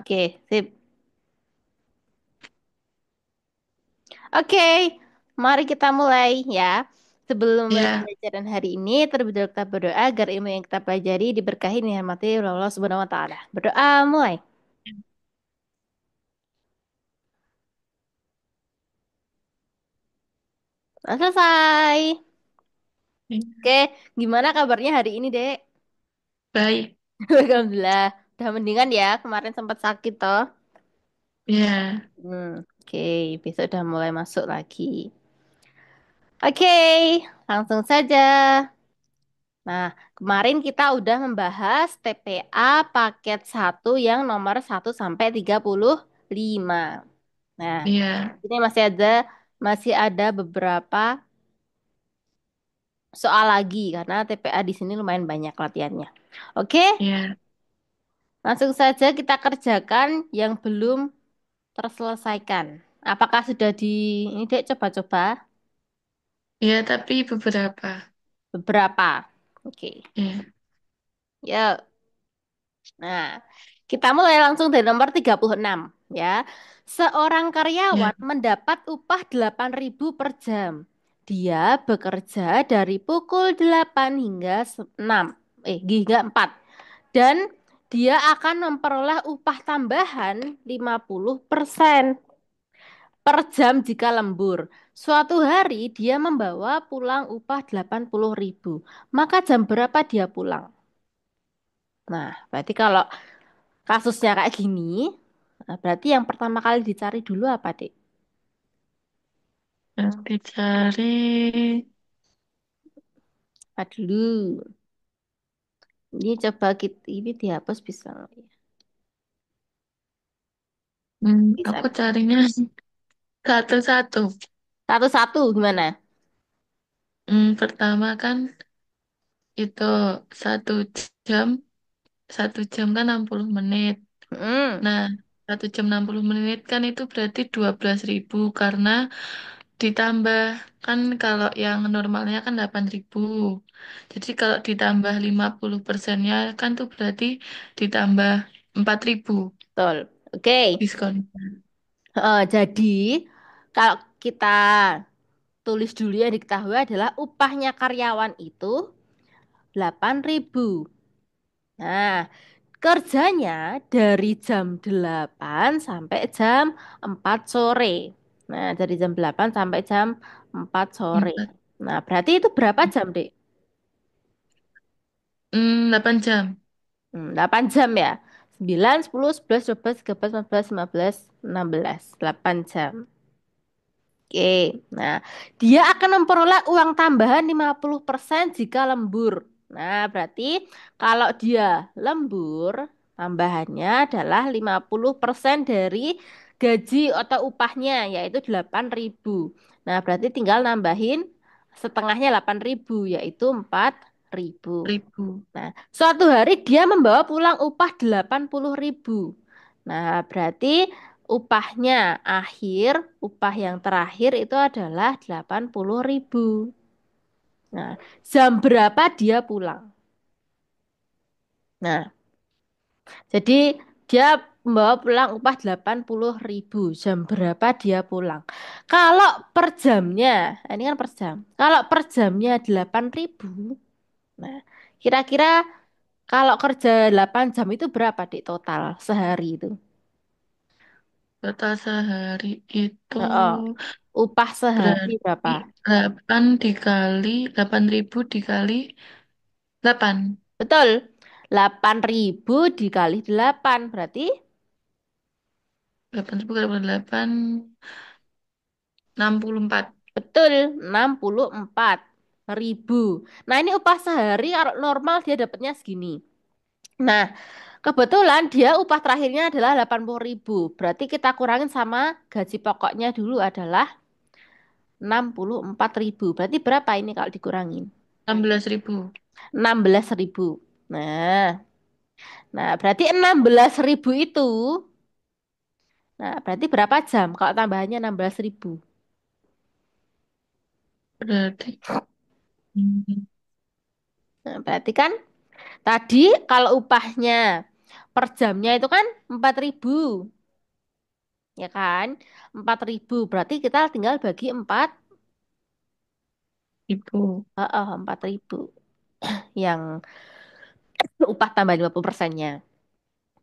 Oke, sip. Oke, mari kita mulai ya. Sebelum mulai Ya, pembelajaran hari ini, terlebih dahulu kita berdoa agar ilmu yang kita pelajari diberkahi dan dirahmati oleh Allah Subhanahu wa taala. Berdoa mulai. Nah, selesai. Oke, gimana kabarnya hari ini, Dek? baik. Alhamdulillah. Udah mendingan ya, kemarin sempat sakit toh. Ya, Oke, besok udah mulai masuk lagi. Oke, langsung saja. Nah, kemarin kita udah membahas TPA paket satu yang nomor 1 sampai 35. Nah, ya, ini masih ada beberapa soal lagi karena TPA di sini lumayan banyak latihannya. Oke, ya, langsung saja kita kerjakan yang belum terselesaikan. Apakah sudah ini Dek coba-coba ya, tapi beberapa. beberapa? Oke. Ya, Ya, nah, kita mulai langsung dari nomor 36 ya. Seorang ya, karyawan mendapat upah 8.000 per jam. Dia bekerja dari pukul 8 hingga 6, hingga 4. Dan dia akan memperoleh upah tambahan 50% per jam jika lembur. Suatu hari dia membawa pulang upah 80.000. Maka jam berapa dia pulang? Nah, berarti kalau kasusnya kayak gini, nah berarti yang pertama kali dicari dulu apa, Dek? yang dicari. Apa dulu? Ini coba kita ini dihapus bisa nggak ya? Aku Bisa. carinya satu-satu. Satu-satu gimana? Pertama kan itu satu jam, 1 jam kan 60 menit. Hmm, Nah, 1 jam 60 menit kan itu berarti 12.000 karena ditambah kan kalau yang normalnya kan 8.000. Jadi kalau ditambah 50%-nya kan tuh berarti ditambah 4.000 betul. Oke. diskon. Jadi kalau kita tulis dulu yang diketahui adalah upahnya karyawan itu 8.000. Nah, kerjanya dari jam 8 sampai jam 4 sore. Nah, dari jam 8 sampai jam 4 sore. 4. Nah, berarti itu berapa jam, Dek? 8 jam. 8 jam ya. 9, 10, 11, 12, 13, 14, 15, 16. 8 jam. Oke, nah dia akan memperoleh uang tambahan 50% jika lembur. Nah, berarti kalau dia lembur, tambahannya adalah 50% dari gaji atau upahnya, yaitu 8.000. Nah, berarti tinggal nambahin setengahnya 8.000, yaitu 4.000. 1.000. Nah, suatu hari dia membawa pulang upah 80.000. Nah, berarti upahnya upah yang terakhir itu adalah 80.000. Nah, jam berapa dia pulang? Nah, jadi dia membawa pulang upah 80.000. Jam berapa dia pulang? Kalau per jamnya, ini kan per jam. Kalau per jamnya 8.000, nah kira-kira kalau kerja 8 jam itu berapa di total sehari itu? Total sehari itu Nah, upah sehari berapa? berarti 8.000 dikali 8. Betul. 8.000 dikali 8 berarti 8.000 kali 8, 64. betul 64.000. Nah, ini upah sehari kalau normal dia dapatnya segini. Nah, kebetulan dia upah terakhirnya adalah 80.000. Berarti kita kurangin sama gaji pokoknya dulu adalah 64.000. Berarti berapa ini kalau dikurangin? 16.000. 16.000. Nah, berarti 16.000 itu, nah berarti berapa jam kalau tambahannya 16.000? Berarti hmm, Nah, berarti kan tadi kalau upahnya per jamnya itu kan 4.000, ya kan? 4.000 berarti kita tinggal bagi 4, Ibu. 4.000 yang upah tambah 50%-nya.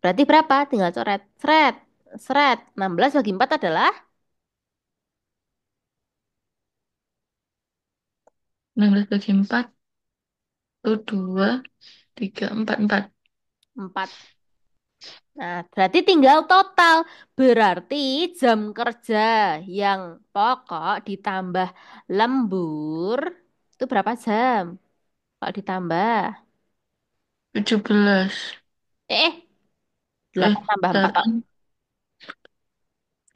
Berarti berapa? Tinggal coret. Seret. Seret. 16 bagi 4 adalah 16 bagi 4. Tuh, 2, 3, 4, 4. 4. Nah, berarti tinggal total. Berarti jam kerja yang pokok ditambah lembur itu berapa jam? Kalau ditambah. 17. Eh, Eh, 8 tambah 4 kok. 8.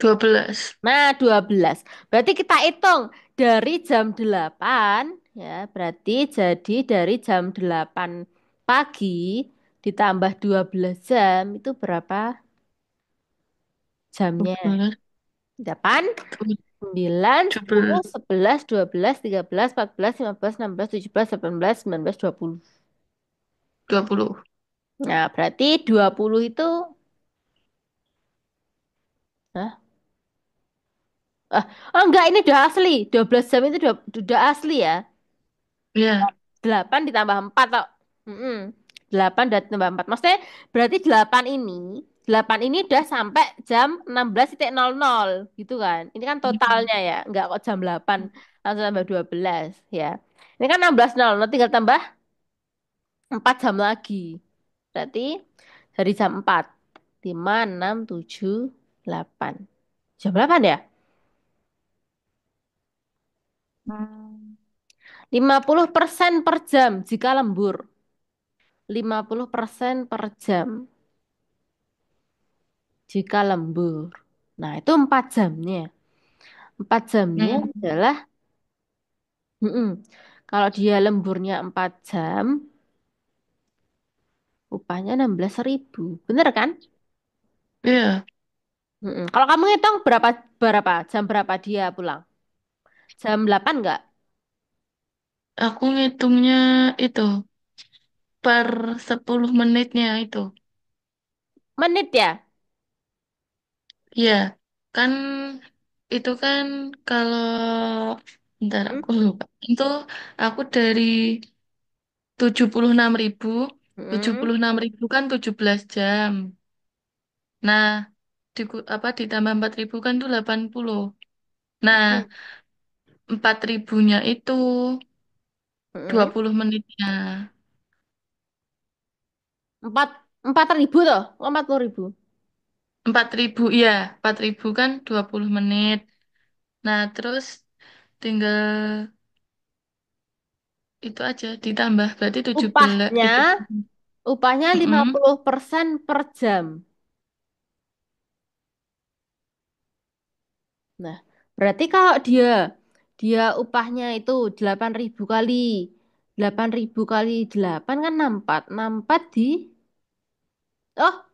12. Nah, 12. Berarti kita hitung dari jam 8, ya, berarti jadi dari jam 8 pagi ditambah 12 jam itu berapa jamnya? 12. 8, 9, 10, 17. 11, 12, 13, 14, 15, 16, 17, 18, 19, 20. 20. Nah, berarti 20 itu, hah? Ah, oh enggak, ini udah asli. 12 jam itu udah asli ya. Ya. 8 ditambah 4 tok. 8 dan tambah 4. Maksudnya berarti 8 ini udah sampai jam 16.00 gitu kan. Ini kan totalnya ya. Enggak kok jam 8 langsung tambah 12 ya. Ini kan 16.00 tinggal tambah 4 jam lagi. Berarti dari jam 4. 5, 6, 7, 8. Jam 8 ya? Hmm. 50% per jam jika lembur. 50% per jam jika lembur. Nah, itu 4 jamnya. 4 jamnya Hmm. adalah, mm-mm. Kalau dia lemburnya 4 jam, upahnya 16.000. Bener kan? Iya. Kalau kamu ngitung berapa berapa jam berapa dia pulang? Jam 8 enggak? Aku ngitungnya itu per 10 menitnya itu. Menit ya? Iya. Kan itu kan kalau bentar Mm, aku lupa. Itu aku dari 76.000. tujuh mm, puluh enam ribu kan 17 jam. Nah, apa ditambah 4.000 kan tuh 80. Nah, mm. 4.000-nya itu dua Mm. puluh menitnya. 4, 4.000 toh? Oh, 40.000. 4.000, iya, 4.000 kan 20 menit. Nah, terus tinggal itu aja ditambah berarti 17, Upahnya, 70. upahnya lima Mm-mm. puluh persen per jam. Nah, berarti kalau dia upahnya itu 8.000 kali 8.000 kali 8 kan 64. 64 di Oh,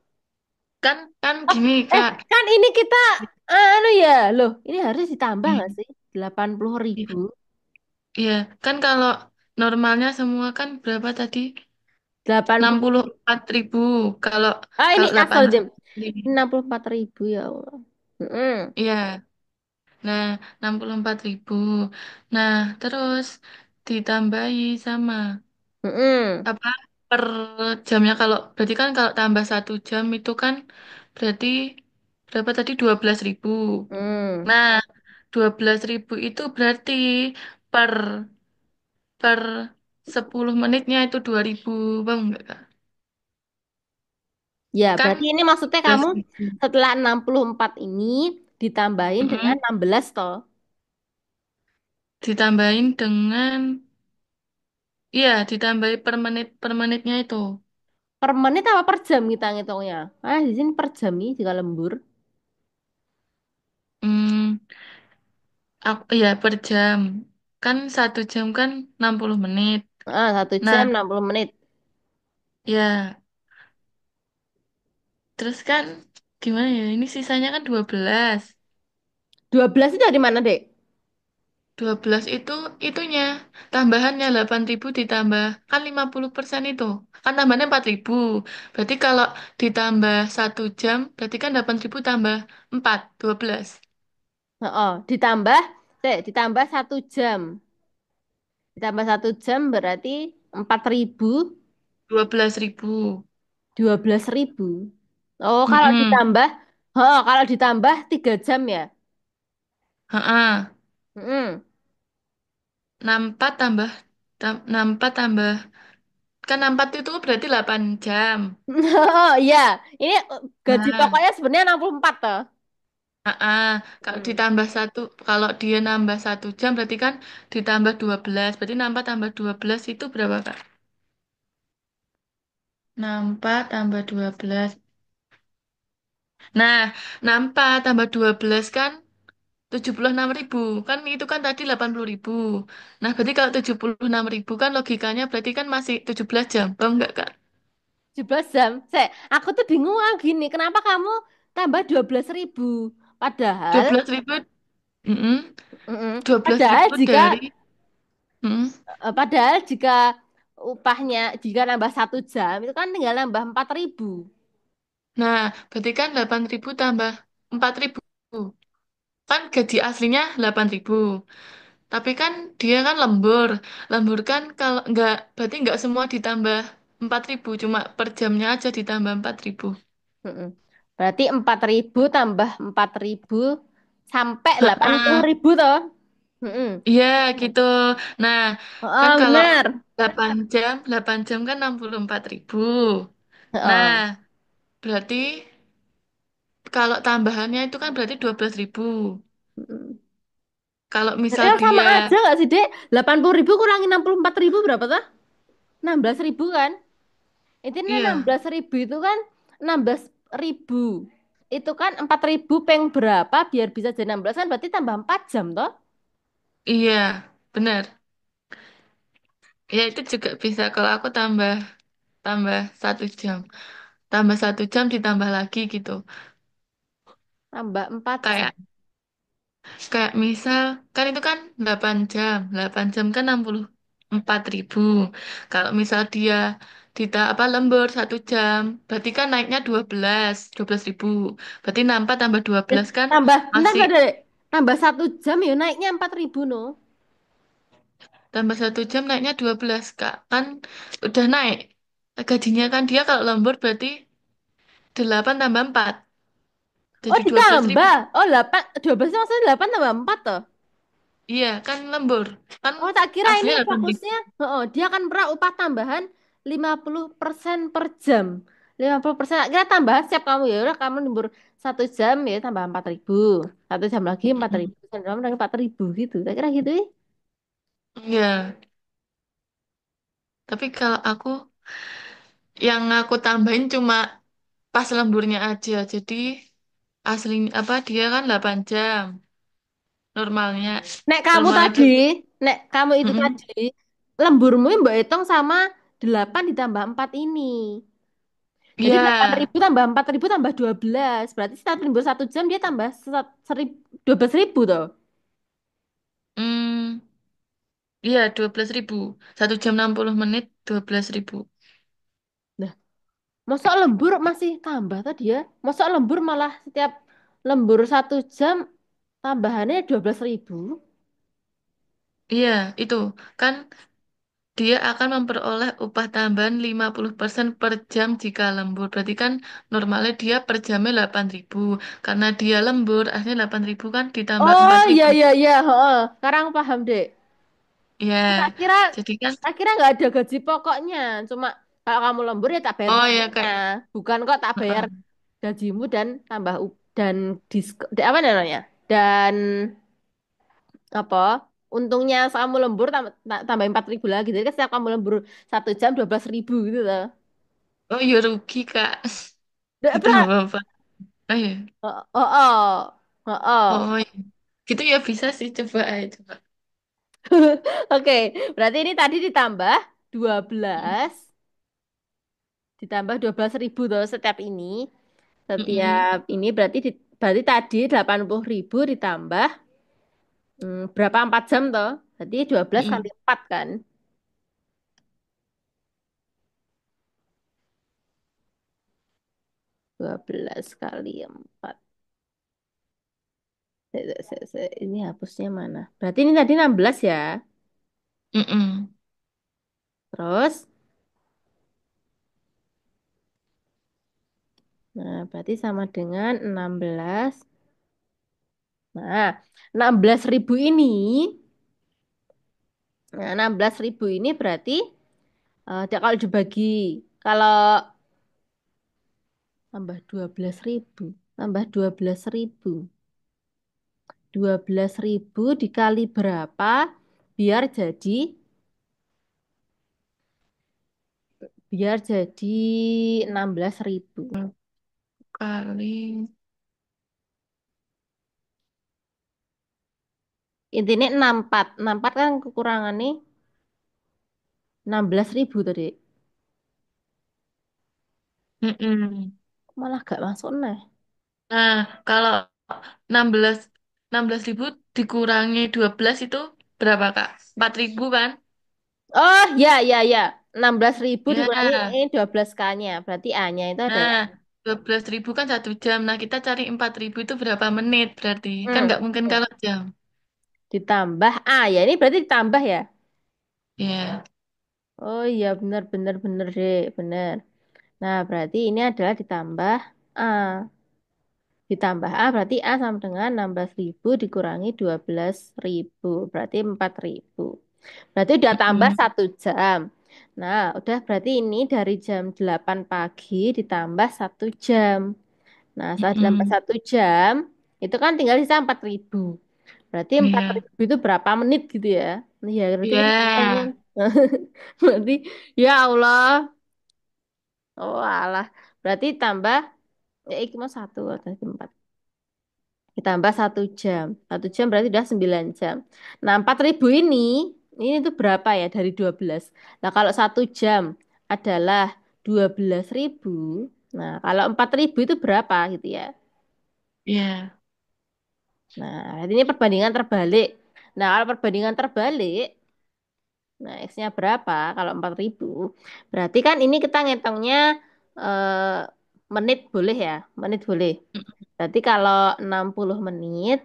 Kan kan oh, gini, Kak. kan ini kita anu ya. Loh, ini harus ditambah nggak sih? 80.000. Iya, kan kalau normalnya semua kan berapa tadi? Delapan enam puluh puluh empat ribu. Kalau Ini kalau 8 asal jam 64.000 ya Allah. Mm-mm. Iya. Nah, 64.000. Nah, terus ditambahi sama Mm-mm. apa per jamnya, kalau berarti kan kalau tambah 1 jam itu kan berarti berapa tadi 12.000. Mm. Nah, 12.000 itu berarti per per 10 menitnya itu 2.000, bang enggak Kak? Ya, Kan berarti ini maksudnya kamu 12.000. setelah 64 ini ditambahin dengan Mm-mm. 16 toh. Ditambahin dengan, iya, ditambahi per menitnya itu. Per menit apa per jam kita ngitungnya? Di sini per jam nih jika lembur. Hmm, ya per jam. Kan 1 jam kan 60 menit. 1 jam Nah, 60 menit. ya terus kan gimana ya? Ini sisanya kan 12. 12 itu dari mana, Dek? 12 itu itunya. Tambahannya 8.000 ditambah. Kan 50% itu. Kan tambahannya 4.000. Berarti kalau ditambah 1 jam, berarti kan 8.000 tambah 4, 12. Oh, ditambah 1 jam. Ditambah 1 jam berarti 4.000, 12.000. 12.000. Oh, Mm-mm. kalau ditambah 3 jam ya. Ha-ha. Mm-mm. 64 tambah, 64 tambah. Kan 64 itu berarti 8 jam. Oh iya, ini gaji Nah, pokoknya sebenarnya 64 toh. Kalau Mm. ditambah satu, kalau dia nambah 1 jam berarti kan ditambah 12. Berarti nambah tambah 12 itu berapa, Kak? Nambah tambah 12. Nah, nambah tambah 12 kan 76.000. Kan itu kan tadi 80.000. Nah, berarti kalau 76.000 kan logikanya berarti kan masih 17 jam. Paham nggak, Kak? 17 jam. Aku tuh bingung gini, kenapa kamu tambah 12.000? Dua Padahal, belas ribu, mm-mm. mm-mm. Dua belas Padahal ribu jika dari, mm. padahal jika jika nambah 1 jam itu kan tinggal nambah 4.000. Nah, berarti kan 8.000 tambah 4.000. Kan gaji aslinya 8.000. Tapi kan dia kan lembur. Lembur kan kalau nggak, berarti nggak semua ditambah 4.000. Cuma per jamnya aja ditambah 4.000. Mm-mm. Berarti 4.000 tambah 4.000 sampai delapan puluh Heeh. ribu toh. Mm-mm. Iya gitu. Nah, kan Oh, kalau benar. 8 jam kan 64.000. Nah, Oh. berarti kalau tambahannya itu kan berarti 12.000. Mm-mm. Kalau misal Ya sama dia, aja nggak sih, Dek? 80.000 kurangi 64.000 berapa toh? 16.000 kan? Itu iya, 16.000 itu kan 16.000. Itu kan 4.000 peng berapa biar bisa jadi 16 kan berarti tambah 4 jam toh? iya, benar. Ya itu juga bisa kalau aku tambah tambah 1 jam, tambah 1 jam ditambah lagi gitu. Tambah 4 jam. Kayak kayak misal kan itu kan 8 jam kan 64.000. Kalau misal dia apa lembur 1 jam, berarti kan naiknya 12.000. Berarti nambah tambah dua Eh, belas kan tambah, bentar, masih bentar, Dek. Tambah 1 jam ya naiknya 4.000 no. tambah 1 jam naiknya 12 Kak. Kan udah naik. Gajinya kan dia kalau lembur berarti 8 tambah 4 Oh jadi 12.000. ditambah. Oh 8, 12 maksudnya 8 tambah 4 toh. Iya, kan lembur. Kan Oh tak kira ini aslinya 8.000. fokusnya. Oh, dia kan pernah upah tambahan 50% per jam. 50%. Tak kira tambahan setiap kamu ya udah kamu libur 1 jam ya tambah 4.000. 1 jam lagi 4.000. Mm-mm. 1 jam lagi 4.000 gitu. Tak kira gitu ya. Iya, tapi kalau aku yang aku tambahin cuma pas lemburnya aja. Jadi aslinya apa dia kan 8 jam normalnya. Nek kamu Normalnya tadi, berarti nek kamu itu mm-mm. tadi, lemburmu mbak hitung sama 8 ditambah 4 ini. Jadi Iya. 8.000 tambah 4.000 tambah 12. Berarti setiap libur 1 jam dia tambah 12.000 toh. Hmm, iya 12.000. 1 jam 60 menit 12.000. Nah, masa lembur masih tambah tadi ya? Masa lembur malah setiap lembur 1 jam tambahannya 12.000? Iya, itu kan dia akan memperoleh upah tambahan 50% per jam jika lembur. Berarti kan normalnya dia per jamnya 8.000. Karena dia lembur, akhirnya 8.000 kan ditambah Oh empat iya ribu. iya iya, heeh. Sekarang paham deh. Ya, Tak kira jadi kan, tak kira nggak ada gaji pokoknya. Cuma kalau kamu lembur ya tak bayar oh ya untungnya. kayak, Bukan kok tak bayar heeh. gajimu dan dan apa namanya? Dan apa? Untungnya kamu lembur tambah 4.000 lagi. Jadi kan setiap kamu lembur 1 jam 12.000 gitu loh. Oh ya rugi Kak. Nggak, Ditambah apa? Oh ya, oh, oh, oh, oh, oh. oh ya. Gitu ya bisa sih, coba aja coba. Oke, berarti ini tadi dua belas, ditambah 12.000 tuh setiap ini. Mm-mm. Setiap ini berarti berarti tadi 80.000 ditambah Berapa 4 jam toh? Berarti 12 kali Mm-mm. 4 kan? 12 kali 4. Ini hapusnya mana? Berarti ini tadi 16 ya. Mm-mm. Terus, nah berarti sama dengan 16. Nah, 16.000 ini, nah 16.000 ini berarti kalau dibagi, kalau tambah 12.000, tambah 12.000, 12.000 dikali berapa biar jadi 16.000. Kali. Intinya 64. 64 kan kekurangannya 16.000 tadi. Mm-mm. Malah gak masuk nah. Nah, kalau 16 16.000 dikurangi 12 itu berapa, Kak? 4.000 kan? Oh, ya, ya, ya. 16.000 dikurangi Ya. 12K-nya. Berarti A-nya itu Nah, adalah 12.000 kan 1 jam. Nah, kita cari 4.000 itu berapa menit berarti? Kan hmm, nggak mungkin kalau jam. ditambah A. Ya, ini berarti ditambah ya. Ya. Oh iya, benar, benar, benar deh. Benar. Nah, berarti ini adalah ditambah A. Ditambah A berarti A sama dengan 16.000 dikurangi 12.000. Berarti 4.000. Berarti udah tambah Mm-mm. 1 jam. Nah, udah berarti ini dari jam 8 pagi ditambah 1 jam. Nah, setelah ditambah Mm-mm. 1 jam, itu kan tinggal sisa 4.000. Berarti empat Iya. ribu itu berapa menit gitu ya? Iya, berarti kita tanya. Iya. Berarti, ya Allah. Oh, alah. Berarti tambah, ya iki mau satu atau empat. Ditambah 1 jam. 1 jam berarti udah 9 jam. Nah, 4.000 ini tuh berapa ya dari 12. Nah, kalau 1 jam adalah 12.000. Nah, kalau 4.000 itu berapa gitu ya? Iya. Nah, ini perbandingan terbalik. Nah, kalau perbandingan terbalik, nah X-nya berapa? Kalau 4.000, berarti kan ini kita ngitungnya eh, menit boleh ya? Menit boleh. Berarti kalau 60 menit,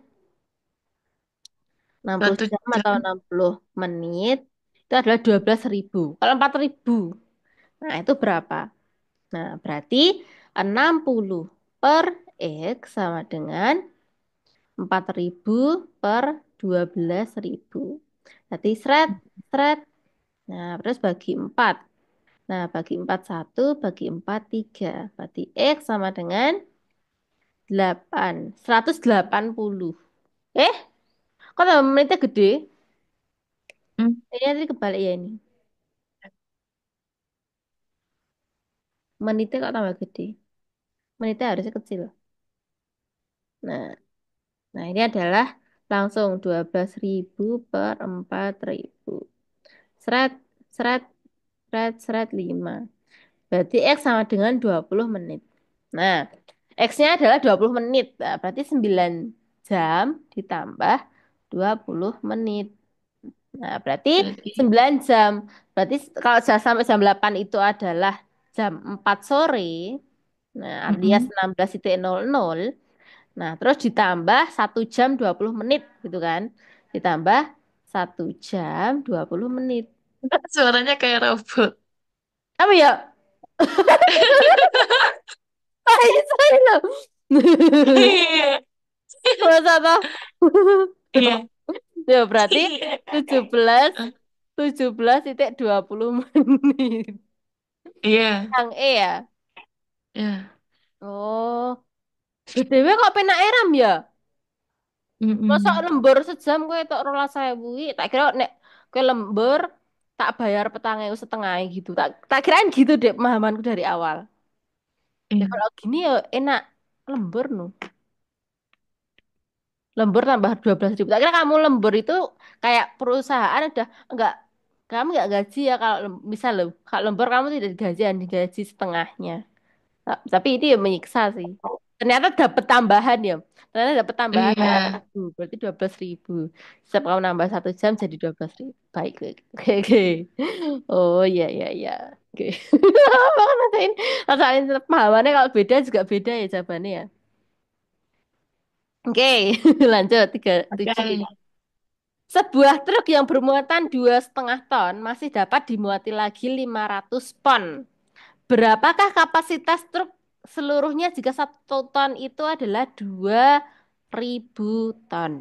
60 Satu jam atau jam. 60 menit itu adalah 12.000. Kalau 4.000, nah itu berapa? Nah, berarti 60 per X sama dengan 4.000 per 12.000. Berarti seret, seret. Nah, terus bagi 4. Nah, bagi 4 1, bagi 4 3. Berarti X sama dengan 8. 180. Eh, kok tambah menitnya gede? Hmm. Ini tadi kebalik ya ini. Menitnya kok tambah gede? Menitnya harusnya kecil. Nah, nah ini adalah langsung 12.000 per 4.000. Seret, seret, seret, seret 5. Berarti X sama dengan 20 menit. Nah, X-nya adalah 20 menit. Nah, berarti 9 jam ditambah 20 menit. Nah, berarti Berarti. 9 jam. Berarti kalau sampai jam 8 itu adalah jam 4 sore. Nah, artinya Mm-mm. 16.00. Nah, terus ditambah 1 jam 20 menit gitu kan. Ditambah 1 jam 20 menit. Suaranya kayak robot. Apa ya? Saya loh. Iya. Masa toh? Iya. Ya berarti 17 17,20 menit. Iya. Yang E ya. Iya. Oh, BTW kok penak eram ya? Masa Mm-mm. lembur sejam kowe tok 12.000 iki. Tak kira nek kowe lembur tak bayar 4.500 gitu. Tak kirain gitu deh pemahamanku dari awal. Ya Iya. kalau gini ya enak lembur no. Lembur tambah 12.000. Tak kira kamu lembur itu kayak perusahaan udah enggak, kamu enggak gaji ya kalau misal loh, kalau lembur kamu tidak digaji, digaji setengahnya. Tapi itu ya menyiksa sih. Ternyata dapat tambahan ya. Ternyata dapat tambahan Iya, 4.000. Berarti 12.000. Setiap kamu nambah 1 jam jadi 12.000. Baik. Oke. Oke. Oke. Oh iya iya iya. Oke. Makanya rasain pemahamannya kalau beda juga beda ya jawabannya ya. Oke. Lanjut 37. oke. Sebuah truk yang bermuatan 2,5 ton masih dapat dimuati lagi 500 pon. Berapakah kapasitas truk seluruhnya jika 1 ton itu adalah 2.000 ton?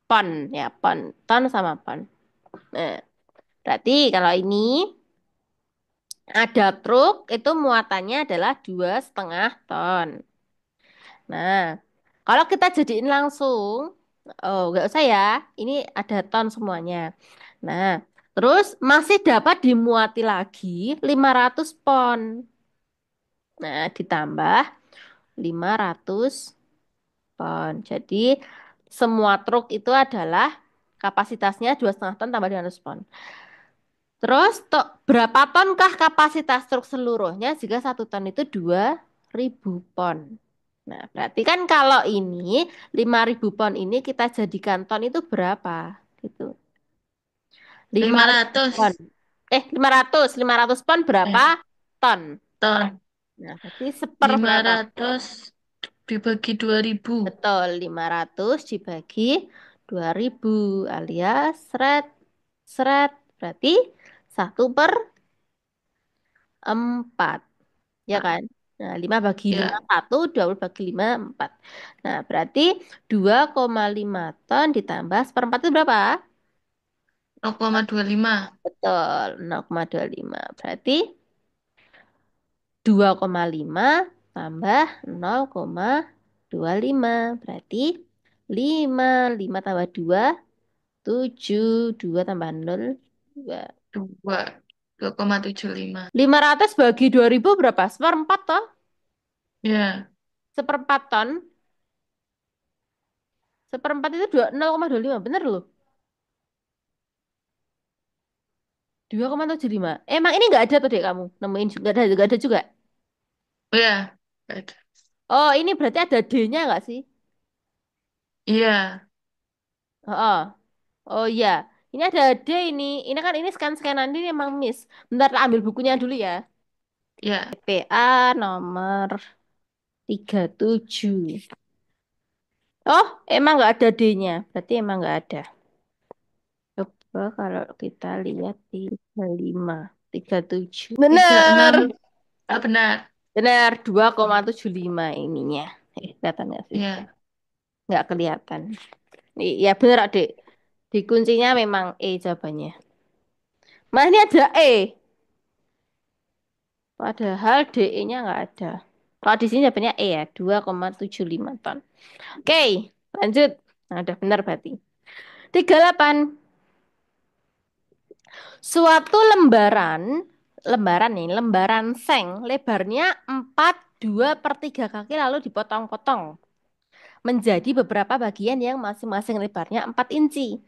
Pon ya, pon. Ton sama pon. Nah, berarti kalau ini ada truk itu muatannya adalah 2,5 ton. Nah, kalau kita jadiin langsung, oh nggak usah ya, ini ada ton semuanya. Nah, terus masih dapat dimuati lagi 500 pon. Nah, ditambah 500 pon. Jadi semua truk itu adalah kapasitasnya 2,5 ton tambah 200 pon. Terus berapa tonkah kapasitas truk seluruhnya jika 1 ton itu 2.000 pon? Nah, berarti kan kalau ini 5.000 pon ini kita jadikan ton itu berapa? Gitu. Lima lima ribu pon. ratus 500 pon berapa Eh, ton? ton. Nah, berarti seper lima berapa? ratus dibagi 2000. Betul, 500 dibagi 2.000 alias seret, seret. Berarti 1/4, ya kan? Nah, 5 bagi 5 Ya, 1, 20 bagi 5 4. Nah, berarti 2,5 ton ditambah seperempat itu berapa? 0,25. Betul, 0,25. Berarti 2,5 tambah 0,25. Berarti 5. 5 tambah 2 7, 2 tambah 0, 2. 2,75. 500 bagi 2.000 berapa? Seperempat toh? Ya, Seperempat ton. Seperempat itu 0,25. Bener loh. 2,75. Emang ini nggak ada tuh dek kamu? Nemuin juga ada, nggak ada juga. oh ya, ada. Oh, ini berarti ada D-nya nggak sih? Iya, Oh, oh iya. Ini ada D ini. Ini kan ini scan-scanan ini emang miss. Bentar, tak ambil bukunya dulu ya. ya. PA nomor 37. Oh, emang nggak ada D-nya. Berarti emang nggak ada. Coba kalau kita lihat 35, 37. 36. Bener, Ah, benar. bener 2,75 ininya. Kelihatan nggak sih? Ya, Nggak kelihatan. Ya bener, Adik. Di kuncinya memang E jawabannya. Mas ini ada E. Padahal DE-nya nggak ada. Kalau di sini jawabannya E ya, 2,75 ton. Oke, lanjut. Nah, udah benar berarti. 38. Suatu lembaran, lembaran seng, lebarnya 4/2/3 kaki lalu dipotong-potong menjadi beberapa bagian yang masing-masing lebarnya 4 inci.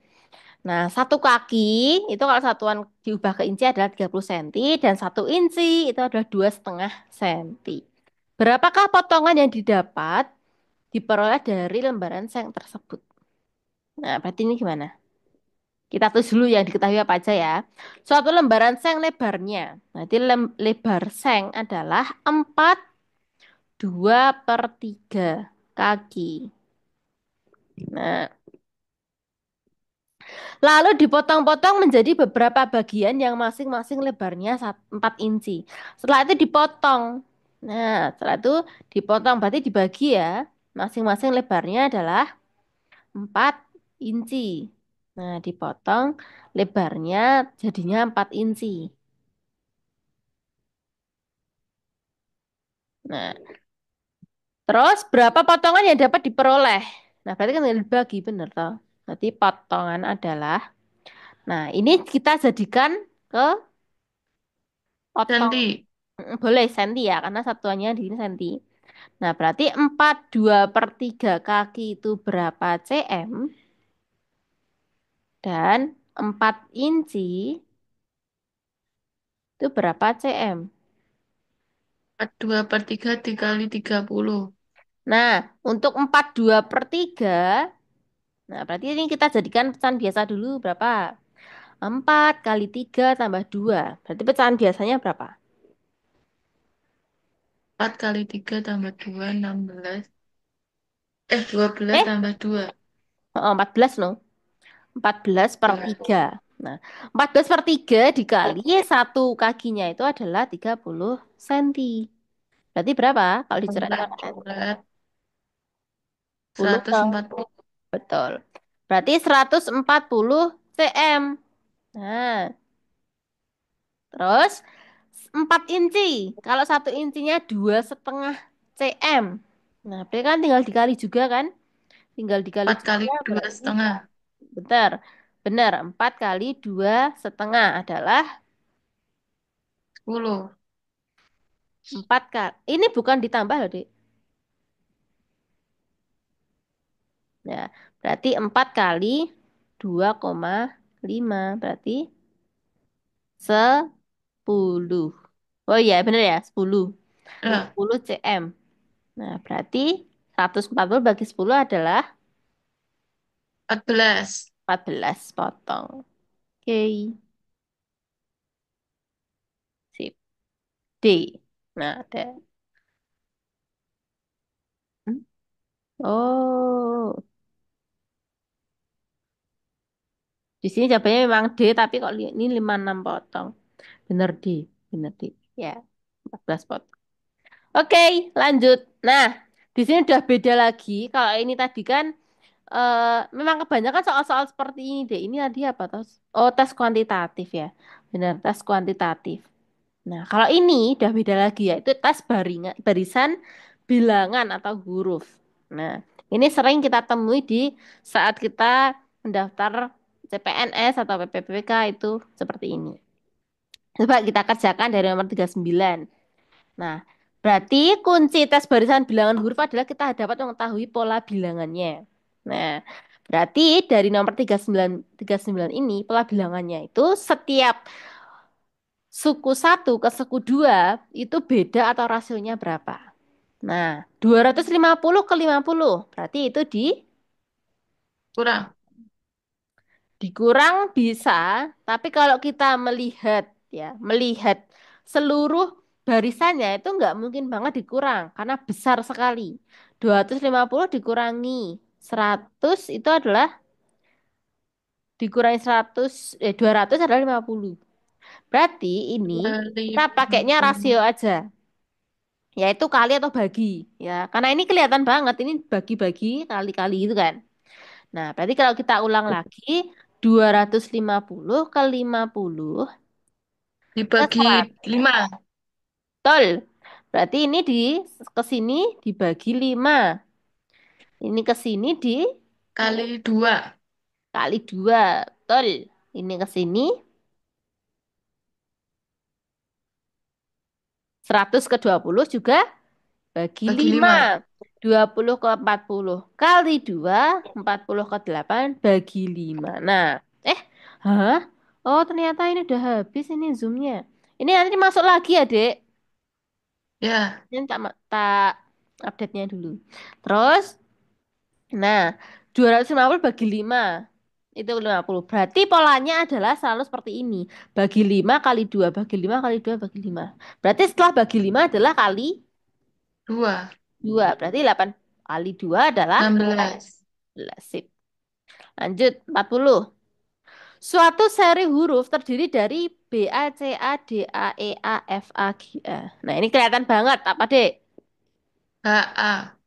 Nah, 1 kaki itu kalau satuan diubah ke inci adalah 30 cm dan 1 inci itu adalah 2,5 cm. Berapakah potongan yang diperoleh dari lembaran seng tersebut? Nah, berarti ini gimana? Kita tulis dulu yang diketahui apa aja ya. Suatu lembaran seng lebarnya. Berarti lebar seng adalah 4/2/3 kaki. Nah, lalu dipotong-potong menjadi beberapa bagian yang masing-masing lebarnya 4 inci. Setelah itu dipotong. Nah, setelah itu dipotong berarti dibagi ya. Masing-masing lebarnya adalah 4 inci. Nah, dipotong lebarnya jadinya 4 inci. Nah, terus berapa potongan yang dapat diperoleh? Nah, berarti kan tinggal dibagi, bener toh? Berarti potongan adalah, nah ini kita jadikan ke potong. ganti. Boleh senti ya, karena satuannya di sini senti. Nah, berarti 4/2/3 kaki itu berapa cm? Dan 4 inci itu berapa cm? 2/3 dikali 30. Nah, untuk 42/3, nah berarti ini kita jadikan pecahan biasa dulu berapa? 4 kali 3 tambah 2. Berarti pecahan biasanya berapa? 4 kali 3 tambah 2, 16. 12 Eh, tambah 2. oh, 14 no. 14 per 3. Nah, 14 per 3 dikali satu kakinya itu adalah 30 cm. Berarti berapa kalau diceritakan? Bulat, 10 140 toh. Betul. Berarti 140 cm. Nah, terus 4 inci. Kalau 1 incinya 2,5 cm. Nah, berarti kan tinggal dikali juga kan? Tinggal dikali 4 kali juga 2 berarti setengah. bentar. Benar, 4 kali 2,5 adalah 10. 4 kali. Ini bukan ditambah loh, Dik. Ya, berarti 4 kali 2,5. Berarti 10. Oh iya, benar ya, 10. Ya, 10 cm. Nah, berarti 140 bagi 10 adalah 14. 14 potong. Oke, sip. D. Nah, ada. Hmm? Oh, di sini jawabannya memang D, tapi kok ini 56 potong. Bener D, bener D. Ya, 14 potong. Oke, lanjut. Nah, di sini udah beda lagi. Kalau ini tadi kan memang kebanyakan soal-soal seperti ini deh. Ini tadi apa tos? Oh, tes kuantitatif ya. Benar, tes kuantitatif. Nah, kalau ini udah beda lagi ya. Itu tes barisan bilangan atau huruf. Nah, ini sering kita temui di saat kita mendaftar CPNS atau PPPK itu seperti ini. Coba kita kerjakan dari nomor 39. Nah, berarti kunci tes barisan bilangan huruf adalah kita dapat mengetahui pola bilangannya. Nah, berarti dari nomor 39 ini, pola bilangannya itu setiap suku satu ke suku 2 itu beda atau rasionya berapa. Nah, 250 ke 50 berarti itu Kurang. dikurang bisa, tapi kalau kita melihat ya, melihat seluruh barisannya itu nggak mungkin banget dikurang karena besar sekali. 250 dikurangi 100 itu adalah dikurangi 200 adalah 50. Berarti ini kita pakainya rasio 250. aja, yaitu kali atau bagi ya. Karena ini kelihatan banget ini bagi-bagi kali-kali itu kan. Nah, berarti kalau kita ulang lagi 250 ke 50 ke Dibagi 100. 5 Betul. Berarti ini ke sini dibagi 5. Ini ke sini kali 2. dikali 2. Betul. Ini ke sini 100 ke 20 juga bagi Bagi 5. 5. 20 ke 40 kali 2, 40 ke 8 bagi 5. Nah, eh, hah? Oh, ternyata ini udah habis ini zoomnya. Ini nanti masuk lagi ya, Dek. Ya, Ini tak update-nya dulu. Terus, nah, 250 bagi 5. Itu 50. Berarti polanya adalah selalu seperti ini. Bagi 5 kali 2 bagi 5 kali 2 bagi 5. Berarti setelah bagi 5 adalah kali 2. 2. Berarti 8 kali 2 adalah 16. 11. Sip. Lanjut, 40. Suatu seri huruf terdiri dari B, A, C, A, D, A, E, A, F, A, G, A. Nah, ini kelihatan banget. Apa, Dek? HA.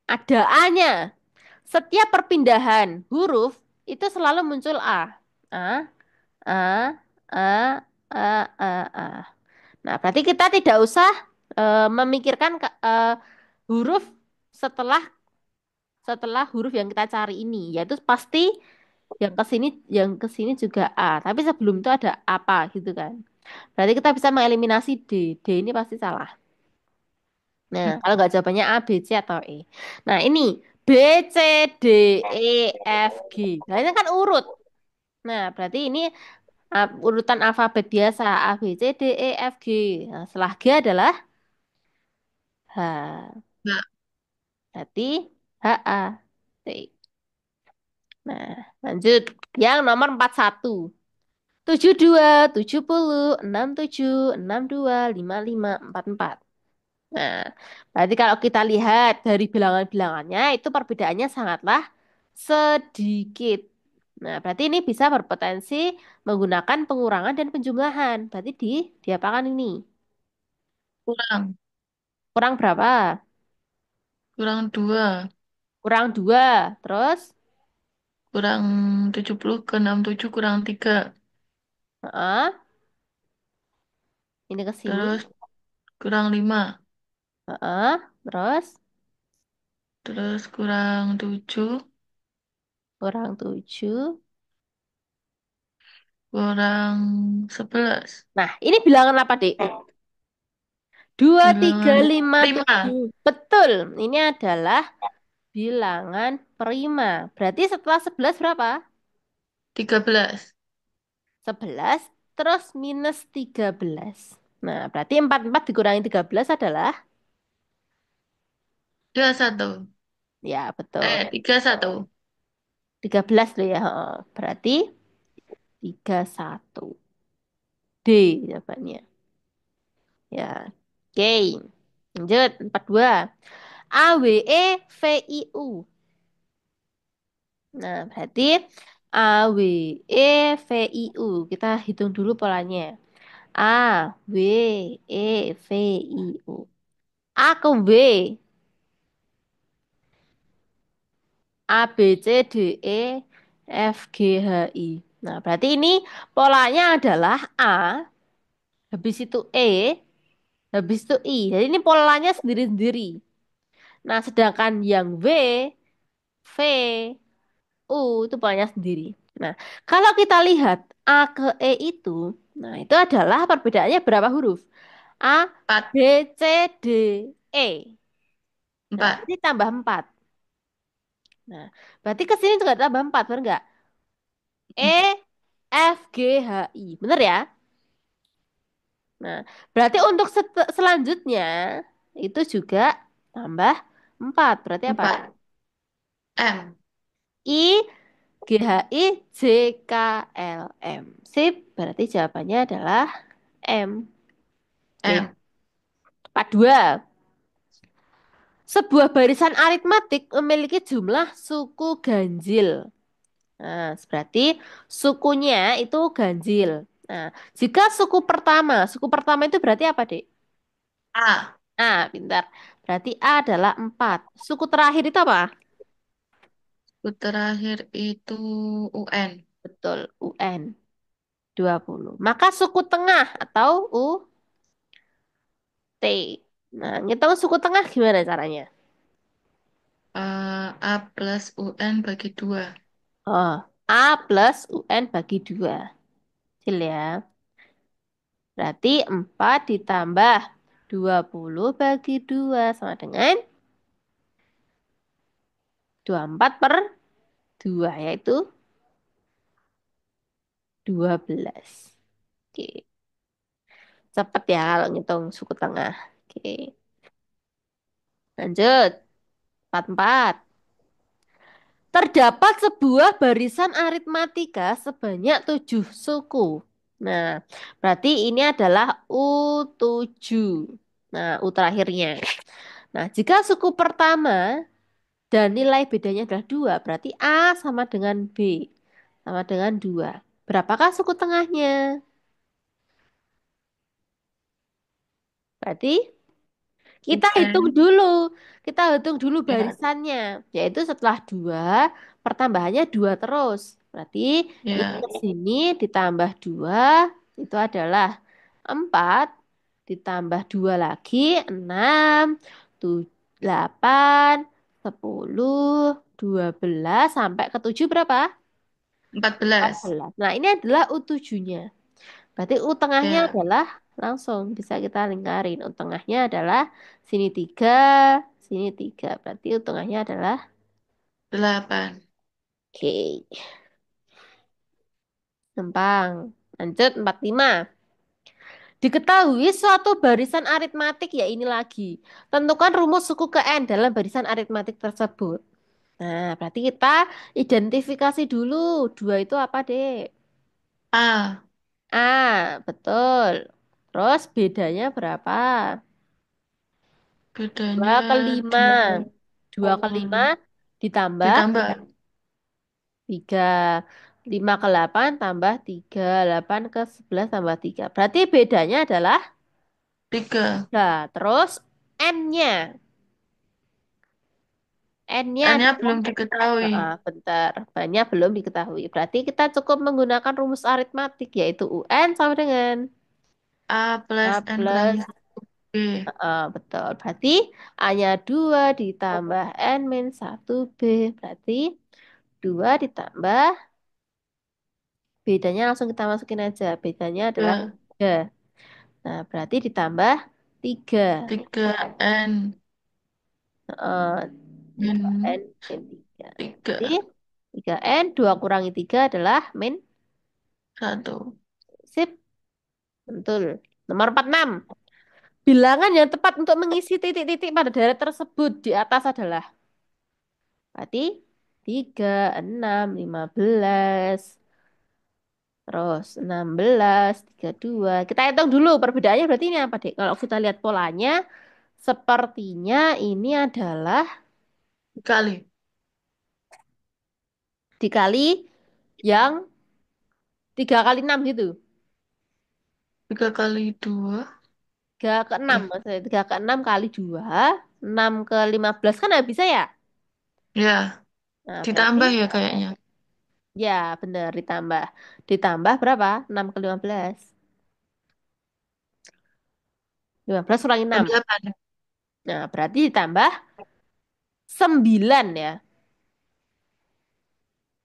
Ada A-nya. Setiap perpindahan huruf itu selalu muncul A. A, A, A, A, A, A. Nah, berarti kita tidak usah memikirkan huruf setelah setelah huruf yang kita cari ini, yaitu pasti yang ke sini juga A. Tapi sebelum itu ada apa gitu kan. Berarti kita bisa mengeliminasi D. D ini pasti salah. Nah, kalau nggak jawabannya A, B, C, atau E. Nah, ini B, C, D, E, F, G. Nah, ini kan urut. Nah, berarti ini urutan alfabet biasa. A, B, C, D, E, F, G. Nah, setelah G adalah H. Nah, Berarti HA. T. Nah, lanjut. Yang nomor 41. 72, 70, 67, 62, 55, 44. Nah, berarti kalau kita lihat dari bilangan-bilangannya itu perbedaannya sangatlah sedikit. Nah, berarti ini bisa berpotensi menggunakan pengurangan dan penjumlahan. Berarti diapakan ini? Kurang. Kurang berapa? Kurang 2. Kurang dua. Terus, Kurang 70 ke 67 kurang 3. heeh, ini ke sini. Terus kurang 5. Heeh, terus Terus kurang 7. kurang tujuh. Kurang 11. Nah, ini bilangan apa, Dik? Dua, tiga, Bilangan lima, prima. tujuh. Betul. Ini adalah bilangan prima. Berarti setelah 11 berapa? 13. 11 terus minus 13. Nah, berarti 44 dikurangi 13 adalah? 21. Ya, betul. 31. 13 loh ya. Oh, berarti 31. D jawabannya. Ya. Oke. Lanjut. 42. AWE VIU. Nah, berarti AWE VIU. Kita hitung dulu polanya. A, W, E, V, I, U. A ke W. A, B, C, D, E, F, G, H, I. Nah, berarti ini polanya adalah A, habis itu E, habis itu I. Jadi ini polanya sendiri-sendiri. Nah, sedangkan yang W, V, U itu polanya sendiri. Nah, kalau kita lihat A ke E itu, nah itu adalah perbedaannya berapa huruf? A, B, 4. C, D, E. Nah, 4. berarti tambah 4. Nah, berarti ke sini juga tambah 4, benar nggak? E, F, G, H, I. Bener ya? Nah, berarti untuk selanjutnya itu juga tambah 4. Berarti apa? 4. M. I, G, H, I, J, K, L, M. Sip, berarti jawabannya adalah M. Oke. M. 42. Sebuah barisan aritmatik memiliki jumlah suku ganjil. Nah, berarti sukunya itu ganjil. Nah, jika suku pertama itu berarti apa, Dek? A. Ah, pintar. Berarti A adalah 4. Suku terakhir itu apa? Terakhir itu UN. Betul, UN 20. Maka suku tengah atau UT. Nah, ngitung suku tengah gimana caranya? A plus UN bagi 2. Oh, A plus UN bagi 2. Kecil ya. Berarti 4 ditambah 20 bagi 2 sama dengan 24 per 2, yaitu 12. Oke. Cepet ya kalau ngitung suku tengah. Oke. Lanjut. 44. Terdapat sebuah barisan aritmatika sebanyak 7 suku. Nah, berarti ini adalah U7. Nah, U terakhirnya. Nah, jika suku pertama dan nilai bedanya adalah 2, berarti A sama dengan B. Sama dengan 2. Berapakah suku tengahnya? Berarti kita hitung UN. dulu. Kita hitung dulu Ya. barisannya. Yaitu setelah 2, pertambahannya 2 terus. Berarti ini Ya. ke sini ditambah 2, itu adalah 4. Ditambah 2 lagi, 6, 8, 10, 12, sampai ke 7 berapa? 14. 14. Nah, ini adalah U7-nya. Berarti U tengahnya Ya. adalah langsung bisa kita lingkarin. U tengahnya adalah sini 3, sini 3. Berarti U tengahnya adalah 8. Oke. Gampang. Lanjut 45. Diketahui suatu barisan aritmatik ya ini lagi. Tentukan rumus suku ke N dalam barisan aritmatik tersebut. Nah, berarti kita identifikasi dulu. Dua itu apa, Dek? A. A, betul. Terus bedanya berapa? Bedanya 2 ke 5. dua. 2 ke 5 ditambah Ditambah 3. 5 ke 8 tambah 3. 8 ke 11 tambah 3. Berarti bedanya adalah 3. 3. Terus N-nya. N-nya N-nya adalah, belum diketahui. bentar. Banyak belum diketahui. Berarti kita cukup menggunakan rumus aritmatik, yaitu UN sama dengan A plus A N kurang plus. 1B. Betul. Berarti A-nya 2 ditambah N min 1B. Berarti 2 ditambah, bedanya langsung kita masukin aja. Bedanya adalah B. 3. Nah, berarti ditambah 3. 3N Eh, 3N min min 3. Berarti 3. 3N, 2 kurangi 3 adalah min 1. sip. Betul. Nomor 46. Bilangan yang tepat untuk mengisi titik-titik pada daerah tersebut di atas adalah. Berarti 3, 6, 15. Terus 16, 32. Kita hitung dulu perbedaannya berarti ini apa, Dek? Kalau kita lihat polanya, sepertinya ini adalah Dikali. dikali yang 3 kali 6 gitu. 3 kali 2. 3 ke 6 Eh, maksudnya. 3 ke 6 kali 2. 6 ke 15 kan nggak bisa ya? ya. Nah, berarti Ditambah ya kayaknya. ya benar ditambah. Ditambah berapa? 6 ke 15. 15 kurangi 6. 8. Nah, berarti ditambah 9 ya.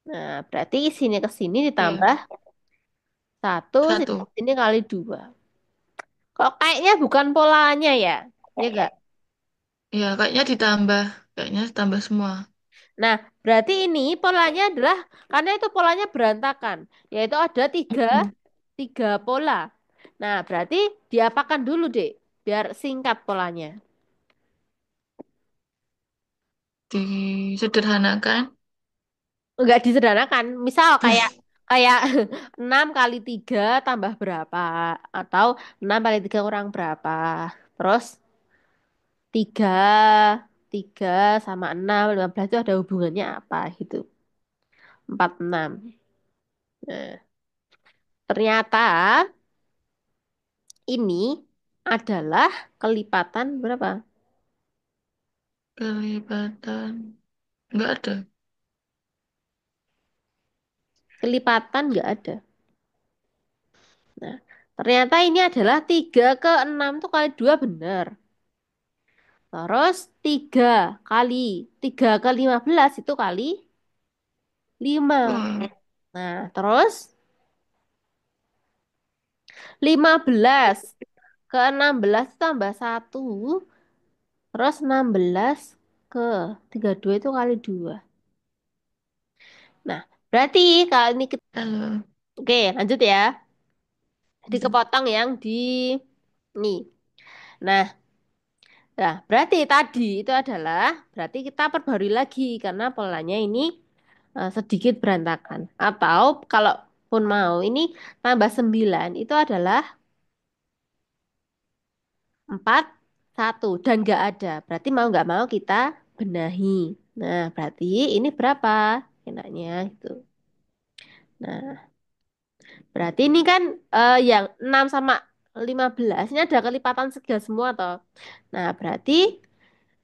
Nah, berarti sini ke sini Iya. ditambah 1, sini ke 1. sini kali 2. Kok kayaknya bukan polanya ya? Ya enggak? Iya, kayaknya ditambah. Kayaknya ditambah semua. Nah, berarti ini polanya adalah, karena itu polanya berantakan, yaitu ada Mm-mm. tiga pola. Nah, berarti diapakan dulu, Dek, biar singkat polanya. Disederhanakan. Enggak disederhanakan. Misal kayak kayak 6 kali 3 tambah berapa? Atau 6 kali 3 kurang berapa? Terus 3 3 sama 6 15 itu ada hubungannya apa gitu. 46. Nah, ternyata ini adalah kelipatan berapa? Kelipatan. Enggak ada. Kelipatan nggak ada. Nah, ternyata ini adalah 3 ke 6 tuh kali 2 benar. Terus 3 ke 15 itu kali 5. Wah, Nah, terus 15 ke 16 tambah 1. Terus 16 ke 32 itu kali 2. Nah, berarti kalau ini halo. oke, lanjut ya. Jadi kepotong yang di ini. Nah, berarti tadi itu adalah berarti kita perbarui lagi karena polanya ini sedikit berantakan. Atau kalaupun mau ini tambah 9 itu adalah 4 1 dan nggak ada. Berarti mau nggak mau kita benahi. Nah, berarti ini berapa? Enaknya itu. Nah, berarti ini kan yang 6 sama 15 ini ada kelipatan segala semua toh. Nah, berarti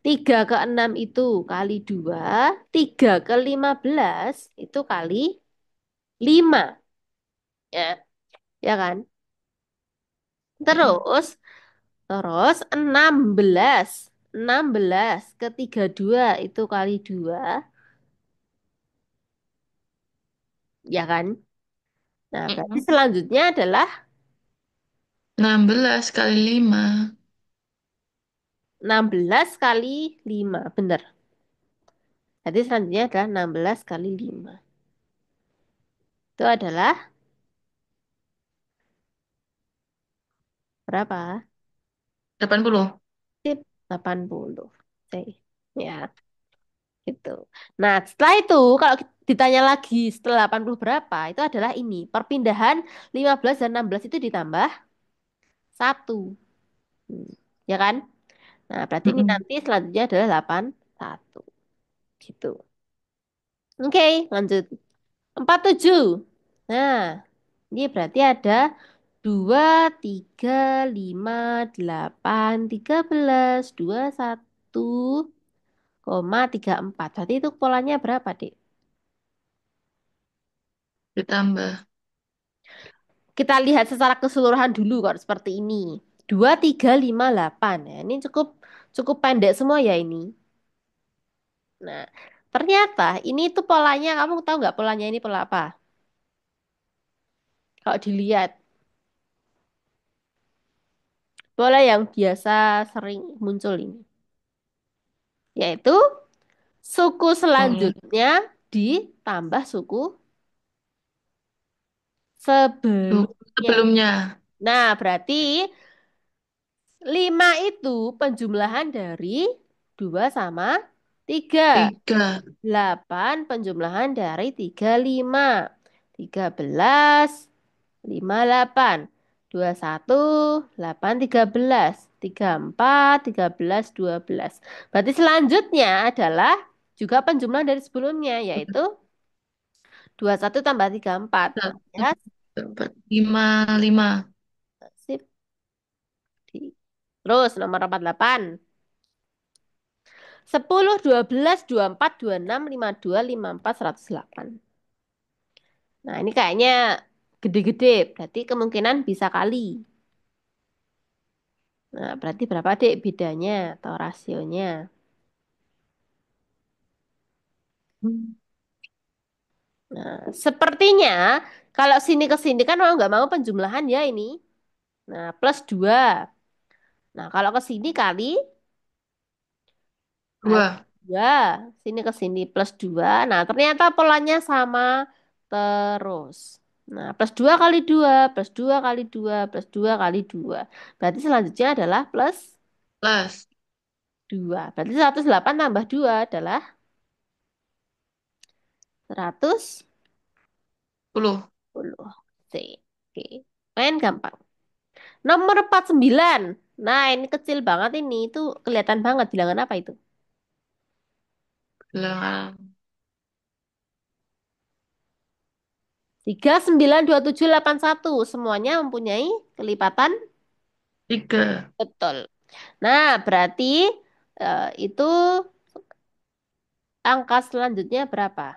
3 ke 6 itu kali 2, 3 ke 15 itu kali 5. Ya, ya kan? Mm-mm. Terus, enam belas, 16 ke 32 itu kali 2, ya kan? Nah, berarti Mm-mm. selanjutnya adalah 16 kali 5. 16 kali 5, bener. Jadi selanjutnya adalah 16 kali 5. Itu adalah Berapa? 80. Sip, 80. Oke. Ya, gitu. Nah, setelah itu kalau ditanya lagi setelah 80 berapa, itu adalah ini. Perpindahan 15 dan 16 itu ditambah satu. Hmm, ya kan? Nah, berarti ini Mm-mm. nanti selanjutnya adalah 81. Gitu. Oke, lanjut. 47. Nah, ini berarti ada 2, 3, 5, 8, 13, 21, 34. Berarti itu polanya berapa, Dek? Ditambah Kita lihat secara keseluruhan dulu kalau seperti ini. 2, 3, 5, 8. Nah, ini cukup cukup pendek semua ya ini. Nah, ternyata ini tuh polanya, kamu tahu nggak polanya ini pola apa? Kalau dilihat, pola yang biasa sering muncul ini. Yaitu suku pola selanjutnya ditambah suku suku sebelumnya. sebelumnya. Nah, berarti 5 itu penjumlahan dari 2 sama 3. 3. 8 penjumlahan dari 3, 5. 13, 5, 8. 21, 8, 13. 34, 13, 12. Berarti selanjutnya adalah juga penjumlahan dari sebelumnya, yaitu 21 tambah 34 Satu, alias empat, lima, lima. sip. Terus nomor 48. 10, 12, 24, 26, 52, 54, 108. Nah, ini kayaknya gede-gede. Berarti kemungkinan bisa kali. Nah, berarti berapa, Dek, bedanya atau rasionya? Hmm. Nah, sepertinya kalau sini ke sini kan mau nggak mau penjumlahan ya ini. Nah, plus 2. Nah, kalau ke sini kali, kali 2. 2. Sini ke sini plus 2. Nah, ternyata polanya sama terus. Nah, plus 2 kali 2, plus 2 kali 2, plus 2 kali 2. Berarti selanjutnya adalah plus Plus 2. Berarti 108 tambah 2 adalah 110. 10. Oke. Oke. Main gampang. Nomor 49. Nah, ini kecil banget ini. Itu kelihatan banget bilangan apa itu? Bilangan 3, 9, 2, 7, 8, 1. Semuanya mempunyai kelipatan 3. betul. Nah, berarti itu angka selanjutnya berapa?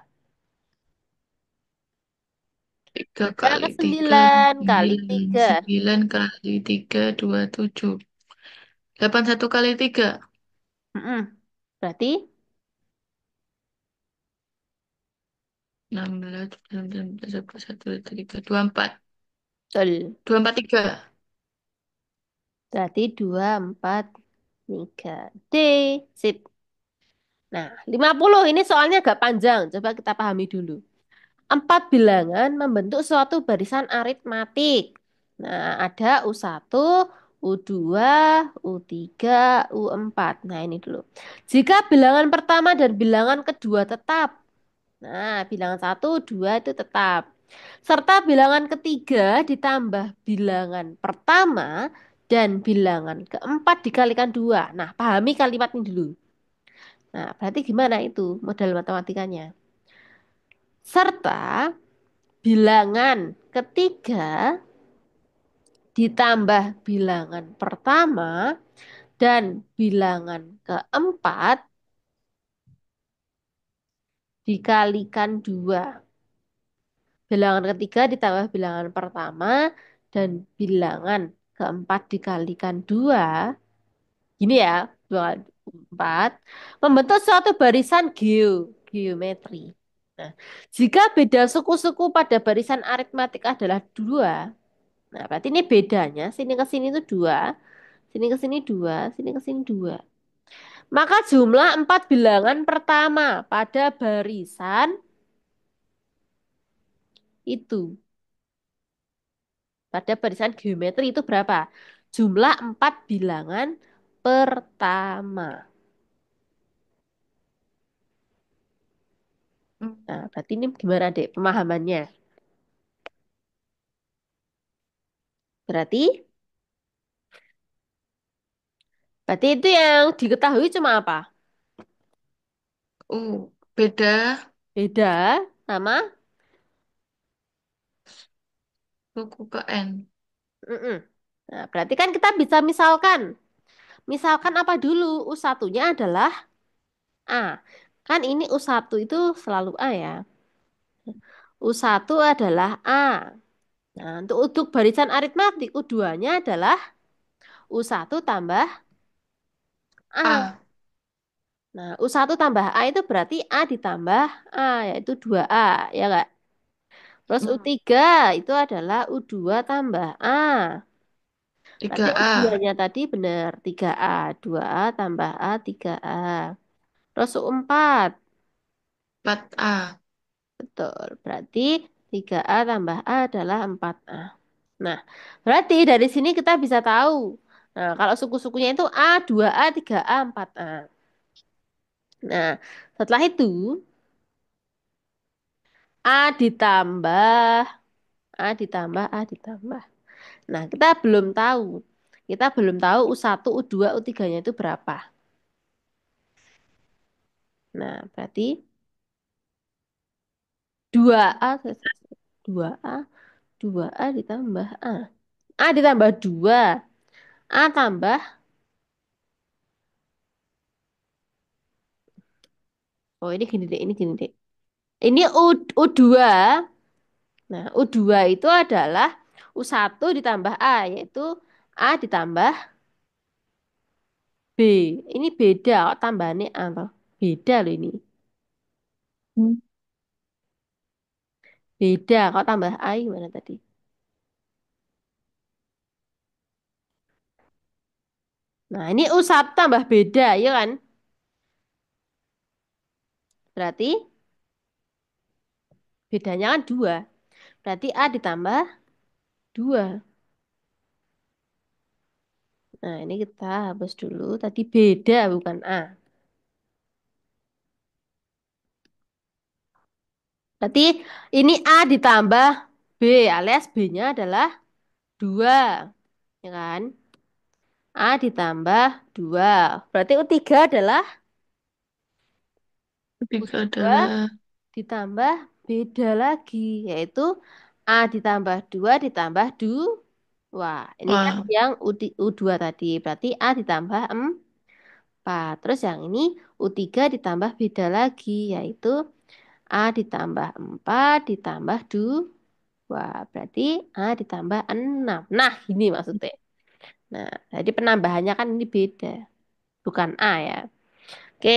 3 3 ke kali 3, 9 kali 9. 3. 9 kali 3, 27. 81 kali 3. Berarti 16, 19, 20, 1, 3, 24. betul. 243. Berarti 2, 4, 3. D. Sip. Nah, 50 ini soalnya agak panjang. Coba kita pahami dulu. Empat bilangan membentuk suatu barisan aritmatik. Nah, ada U1, U2, U3, U4. Nah, ini dulu. Jika bilangan pertama dan bilangan kedua tetap. Nah, bilangan satu, 2 itu tetap. Serta bilangan ketiga ditambah bilangan pertama dan bilangan keempat dikalikan 2. Nah, pahami kalimat ini dulu. Nah, berarti gimana itu modal matematikanya? Serta bilangan ketiga ditambah bilangan pertama dan bilangan keempat dikalikan 2. Bilangan ketiga ditambah bilangan pertama dan bilangan keempat dikalikan 2. Gini ya, 2 kali 4. Membentuk suatu barisan geometri. Nah, jika beda suku-suku pada barisan aritmatik adalah 2. Nah, berarti ini bedanya sini ke sini itu 2, sini ke sini 2, sini ke sini 2. Maka jumlah 4 bilangan pertama pada barisan itu, pada barisan geometri itu berapa? jumlah 4 bilangan pertama. Hmm. Nah, berarti ini gimana, Dek, pemahamannya? Berarti, berarti itu yang diketahui cuma apa? Beda Beda sama. suku ke N. Mm-mm. Nah, berarti kan kita bisa misalkan. Misalkan apa dulu? U1-nya adalah A. Kan ini U1 itu selalu A ya. U1 adalah A. Nah, untuk barisan aritmatik U2-nya adalah U1 tambah A. A. Nah, U1 tambah A itu berarti A ditambah A, yaitu 2A, ya enggak? Terus Hmm. U3 itu adalah U2 tambah A. Berarti Tiga a U2-nya tadi benar 3A. 2A tambah A, 3A. Terus U4, 4A. betul. Berarti 3A tambah A adalah 4A. Nah, berarti dari sini kita bisa tahu. Nah, kalau suku-sukunya itu A, 2A, 3A, 4A. Nah, setelah itu A ditambah, A ditambah, A ditambah. Nah, kita belum tahu. Kita belum tahu U1, U2, U3-nya itu berapa. Nah, berarti 2A, 2A, 2A ditambah A. A ditambah 2. A tambah, oh ini gini deh, ini gini deh. Ini U2. Nah, U2 itu adalah U1 ditambah A, yaitu A ditambah B. Ini beda kok tambahannya A toh. Beda loh ini. Hmm. Beda kok tambah A gimana tadi? Nah, ini U1 tambah beda, ya kan? Berarti bedanya kan 2. Berarti A ditambah 2. Nah, ini kita hapus dulu. Tadi beda bukan A. Berarti ini A ditambah B alias B-nya adalah 2. Ya kan? A ditambah 2. Berarti U3 adalah Tiga U2 adalah ditambah beda lagi. Yaitu A ditambah 2 ditambah 2. Ini kan A. yang U2 tadi. Berarti A ditambah 4. Terus yang ini U3 ditambah beda lagi. Yaitu A ditambah 4 ditambah 2. Berarti A ditambah 6. Nah, ini maksudnya. Nah, jadi penambahannya kan ini beda. Bukan A ya. Oke.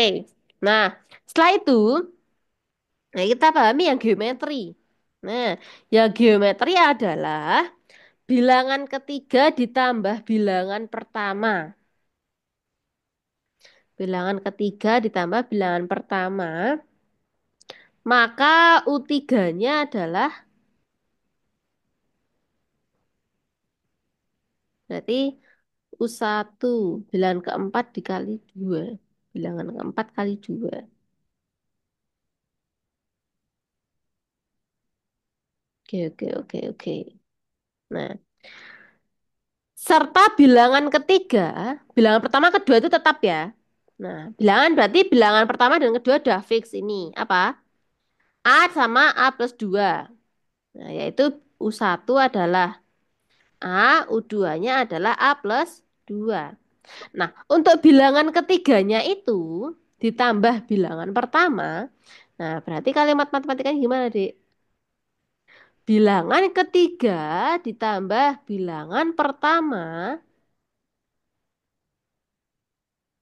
Nah, setelah itu, nah kita pahami yang geometri. Nah, yang geometri adalah bilangan ketiga ditambah bilangan pertama. Bilangan ketiga ditambah bilangan pertama, maka U3-nya adalah berarti U1 bilangan keempat dikali 2. Bilangan keempat kali 2. Oke, oke, oke, oke. Nah, serta bilangan ketiga, bilangan pertama kedua itu tetap ya. Nah, bilangan berarti bilangan pertama dan kedua udah fix ini. Apa? A sama A plus 2. Nah, yaitu U1 adalah A, U2-nya adalah A plus 2. Nah, untuk bilangan ketiganya itu ditambah bilangan pertama. Nah, berarti kalimat matematikanya gimana, Dik? Bilangan ketiga ditambah bilangan pertama.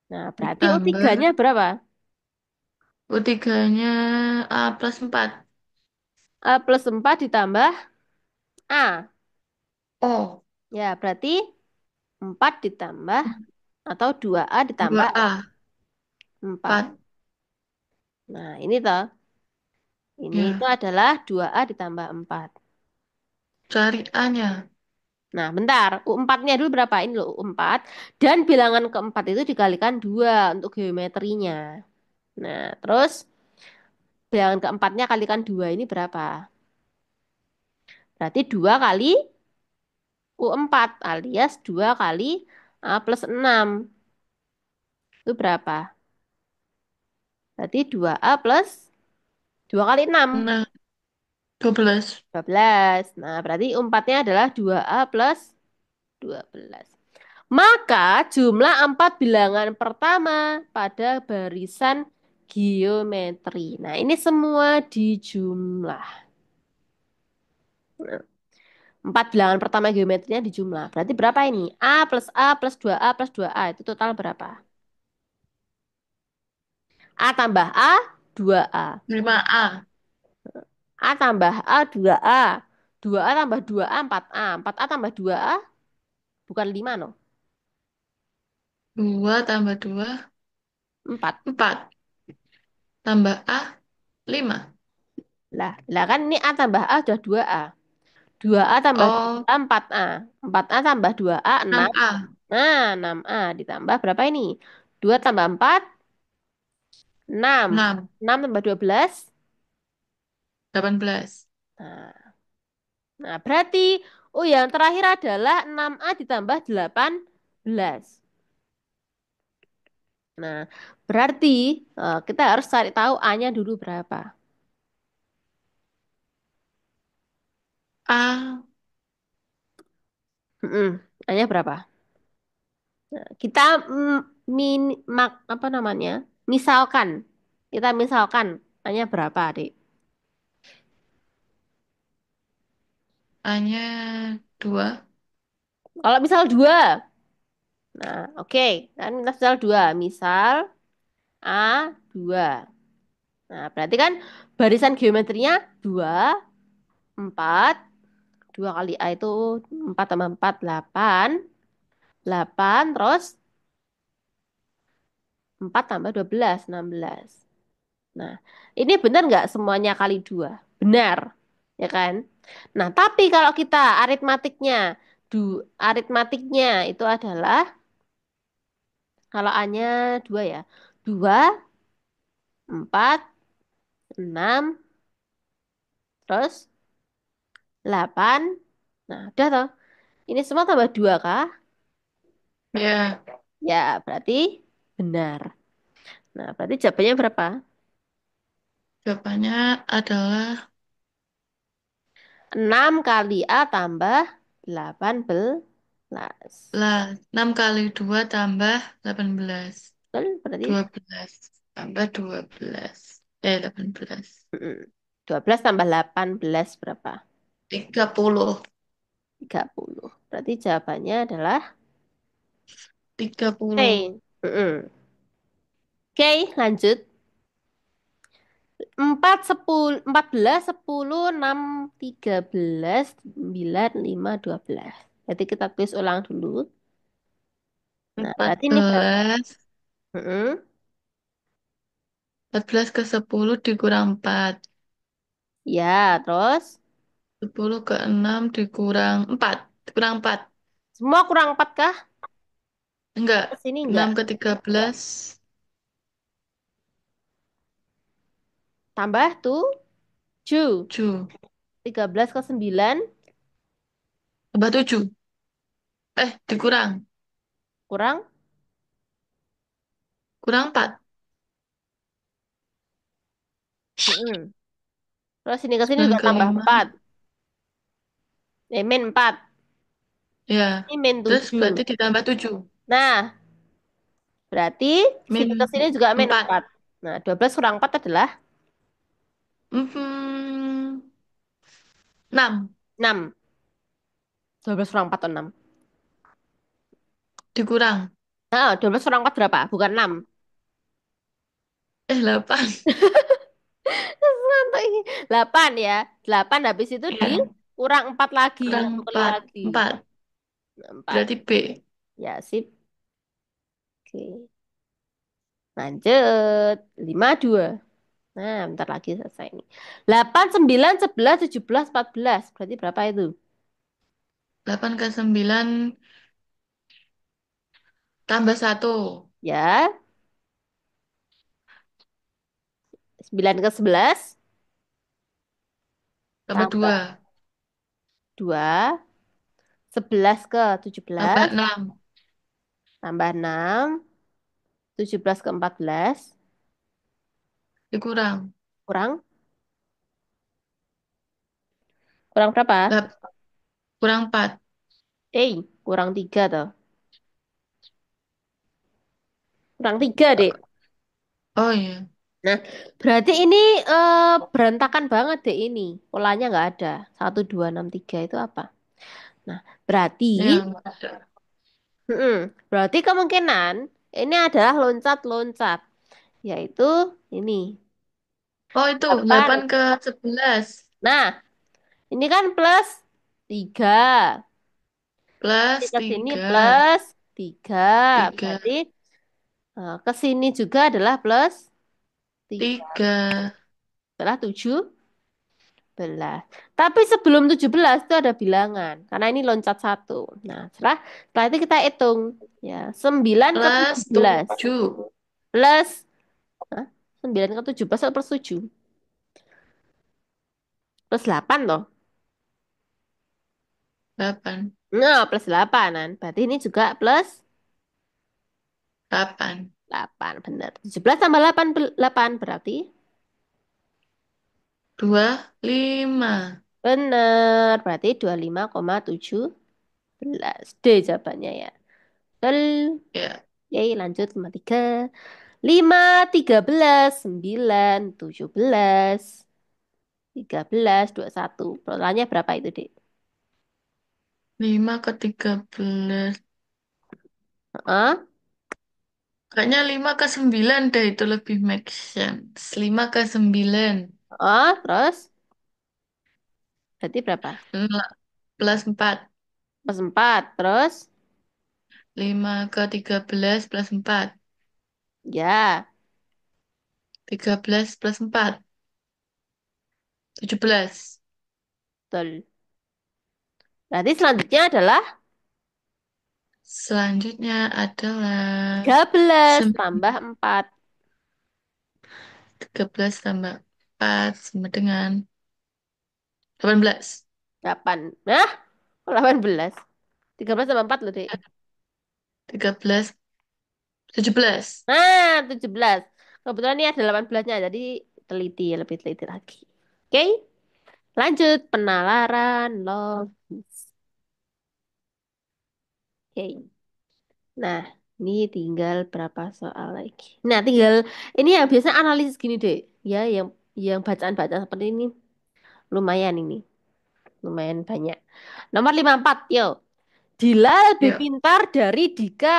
Nah, berarti Ditambah U3-nya berapa? U3-nya A+4. A plus 4 ditambah A. O. Ya, berarti 4 ditambah atau 2A dua ditambah a 4. 4. Nah, ini toh. Ini itu Ya. adalah 2A ditambah 4. Cari A-nya. Nah, bentar. U4-nya dulu berapa? Ini loh U4. Dan bilangan keempat itu dikalikan 2 untuk geometrinya. Nah, terus bilangan keempatnya kalikan 2 ini berapa? Berarti 2 kali U4 alias 2 kali A plus 6. Itu berapa? Berarti 2A plus 2 kali 6. Nah, 12. 12. Nah, berarti U4-nya adalah 2A plus 12. Maka jumlah 4 bilangan pertama pada barisan geometri. Nah, ini semua dijumlah. Nah, 4 bilangan pertama geometrinya dijumlah. Berarti berapa ini? A plus 2A plus 2A. Itu total berapa? A tambah A, 2A. 5A. A tambah A, 2A. 2A tambah 2A, 4A. 4A tambah 2A, bukan 5 no. 2 tambah 2, 4. 4. Tambah A, 5. Lah kan ini A tambah A sudah 2A. 2A tambah Oh, 2A, 4A. 4A tambah 2A, 6. 6A. Nah, 6A ditambah berapa ini? 2 tambah 4, 6. 6. 6 tambah 12. 18. Nah, nah, berarti, oh yang terakhir adalah 6A ditambah 18. Nah, berarti kita harus cari tahu A-nya dulu berapa. A. A-nya berapa? Nah, kita apa namanya? Misalkan, kita misalkan A-nya berapa, Adik? A-nya 2. Kalau misal 2. Nah, oke. Kan misal 2. Misal A 2. Nah, berarti kan barisan geometrinya 2, 4. 2 kali A itu 4 tambah 4, 8. 8 terus 4 tambah 12, 16. Nah, ini benar nggak semuanya kali 2? Benar, ya kan? Nah, tapi kalau kita aritmatiknya, aritmatiknya itu adalah, kalau A-nya 2 ya, 2, 4, 6, terus 8. Nah, udah toh. Ini semua tambah 2 kah? Ya, Ya, berarti benar. Nah, berarti jawabannya berapa? jawabannya adalah 6 kali A tambah 18. lah 6 kali 2 tambah 18. Betul, berarti 12 tambah 12. 18. mm, 12 tambah 18 berapa? 30. 30. Berarti jawabannya adalah 30. C. Oke, lanjut. 4 10, 14, 10, 6, 13, 9, 5, 12. Berarti kita tulis ulang dulu. Nah, Empat berarti ini berapa? belas Mm-mm. 14 ke 10 dikurang 4. Ya, terus 10 ke 6 dikurang 4. Dikurang 4. semua kurang 4 kah? Enggak. Terus ini 6 enggak. ke 13. Tambah tuh 7. 7. 13 ke 9 Tambah 7. Dikurang. kurang. Kurang 4. Mm-mm. Terus ini ke sini 9 juga ke tambah 5. 4. Min 4. Ya. Ini min Terus 7. berarti ditambah 7. Nah, berarti sini ke Min sini juga min 4. 4. Nah, 12 kurang 4 adalah Hmm, 6. 6. 12 kurang 4 atau 6. Dikurang. Nah, 12 kurang 4 berapa? Bukan 6. 8. Santai. 8 ya. 8 habis itu Ya. kurang 4 lagi. Kurang Satu kali 4. lagi. 4. Nah, 4. Berarti B. Ya, sip. Oke. Lanjut. 5, 2. Nah, bentar lagi selesai ini. 8, 9, 11, 17, 14. Berarti berapa itu? 8 ke 9 tambah satu. Ya, 9 ke 11 Tambah tambah 2. 2, 11 ke tujuh Tambah belas 6. tambah 6, 17 ke 14 Dikurang. kurang, kurang berapa? Lap- Kurang 4. Kurang 3 toh. Kurang 3, Dek. Oh iya. Nah, berarti ini berantakan banget deh ini. Polanya nggak ada. 1, 2, 6, 3 itu apa? Nah, berarti, Yang ada. berarti kemungkinan ini adalah loncat-loncat. Yaitu ini. Oh itu 8 8. ke 11. Nah, ini kan plus 3. Nanti Plus ke sini 3. plus 3. 3. Berarti ke sini juga adalah plus 3. 3. Setelah 17. Tapi sebelum 17 itu ada bilangan. Karena ini loncat satu. Nah, setelah itu kita hitung. Ya, 9 ke Plus 17. 7. Plus, hah? 9 ke 17 atau plus 7? Plus 8 loh. 8. Nah, plus 8 kan. Berarti ini juga plus 8. 8. Benar. 17 tambah 8, 8 berarti. 25. Benar. Berarti 25,17. D jawabannya ya. Betul. Ya. Oke, lanjut 53. 5, 13, 9, 17, 13, 21. Totalnya berapa itu, Dek? 5 ke 13. Heeh. Kayaknya 5 ke 9 deh itu lebih make sense. 5 ke 9. Oh, terus berarti berapa? Plus 4. Plus 4. Terus 5 ke 13 plus 4. ya, 13 plus 4. 17. betul. Berarti selanjutnya adalah Selanjutnya adalah 13 sem- tambah 4. 13 tambah 4 sama dengan 18. 8. Nah, kok 18. 13 tambah 4 loh, Dek. 13, 17. Nah, 17. Kebetulan ini ada 18-nya, jadi teliti, lebih teliti lagi. Oke, lanjut penalaran logis. Oke. Nah, ini tinggal berapa soal lagi. Nah, tinggal ini yang biasa analisis gini deh. Ya, yang bacaan-bacaan seperti ini lumayan ini. Lumayan banyak. Nomor 54, yo. Dila lebih Ya. pintar dari Dika.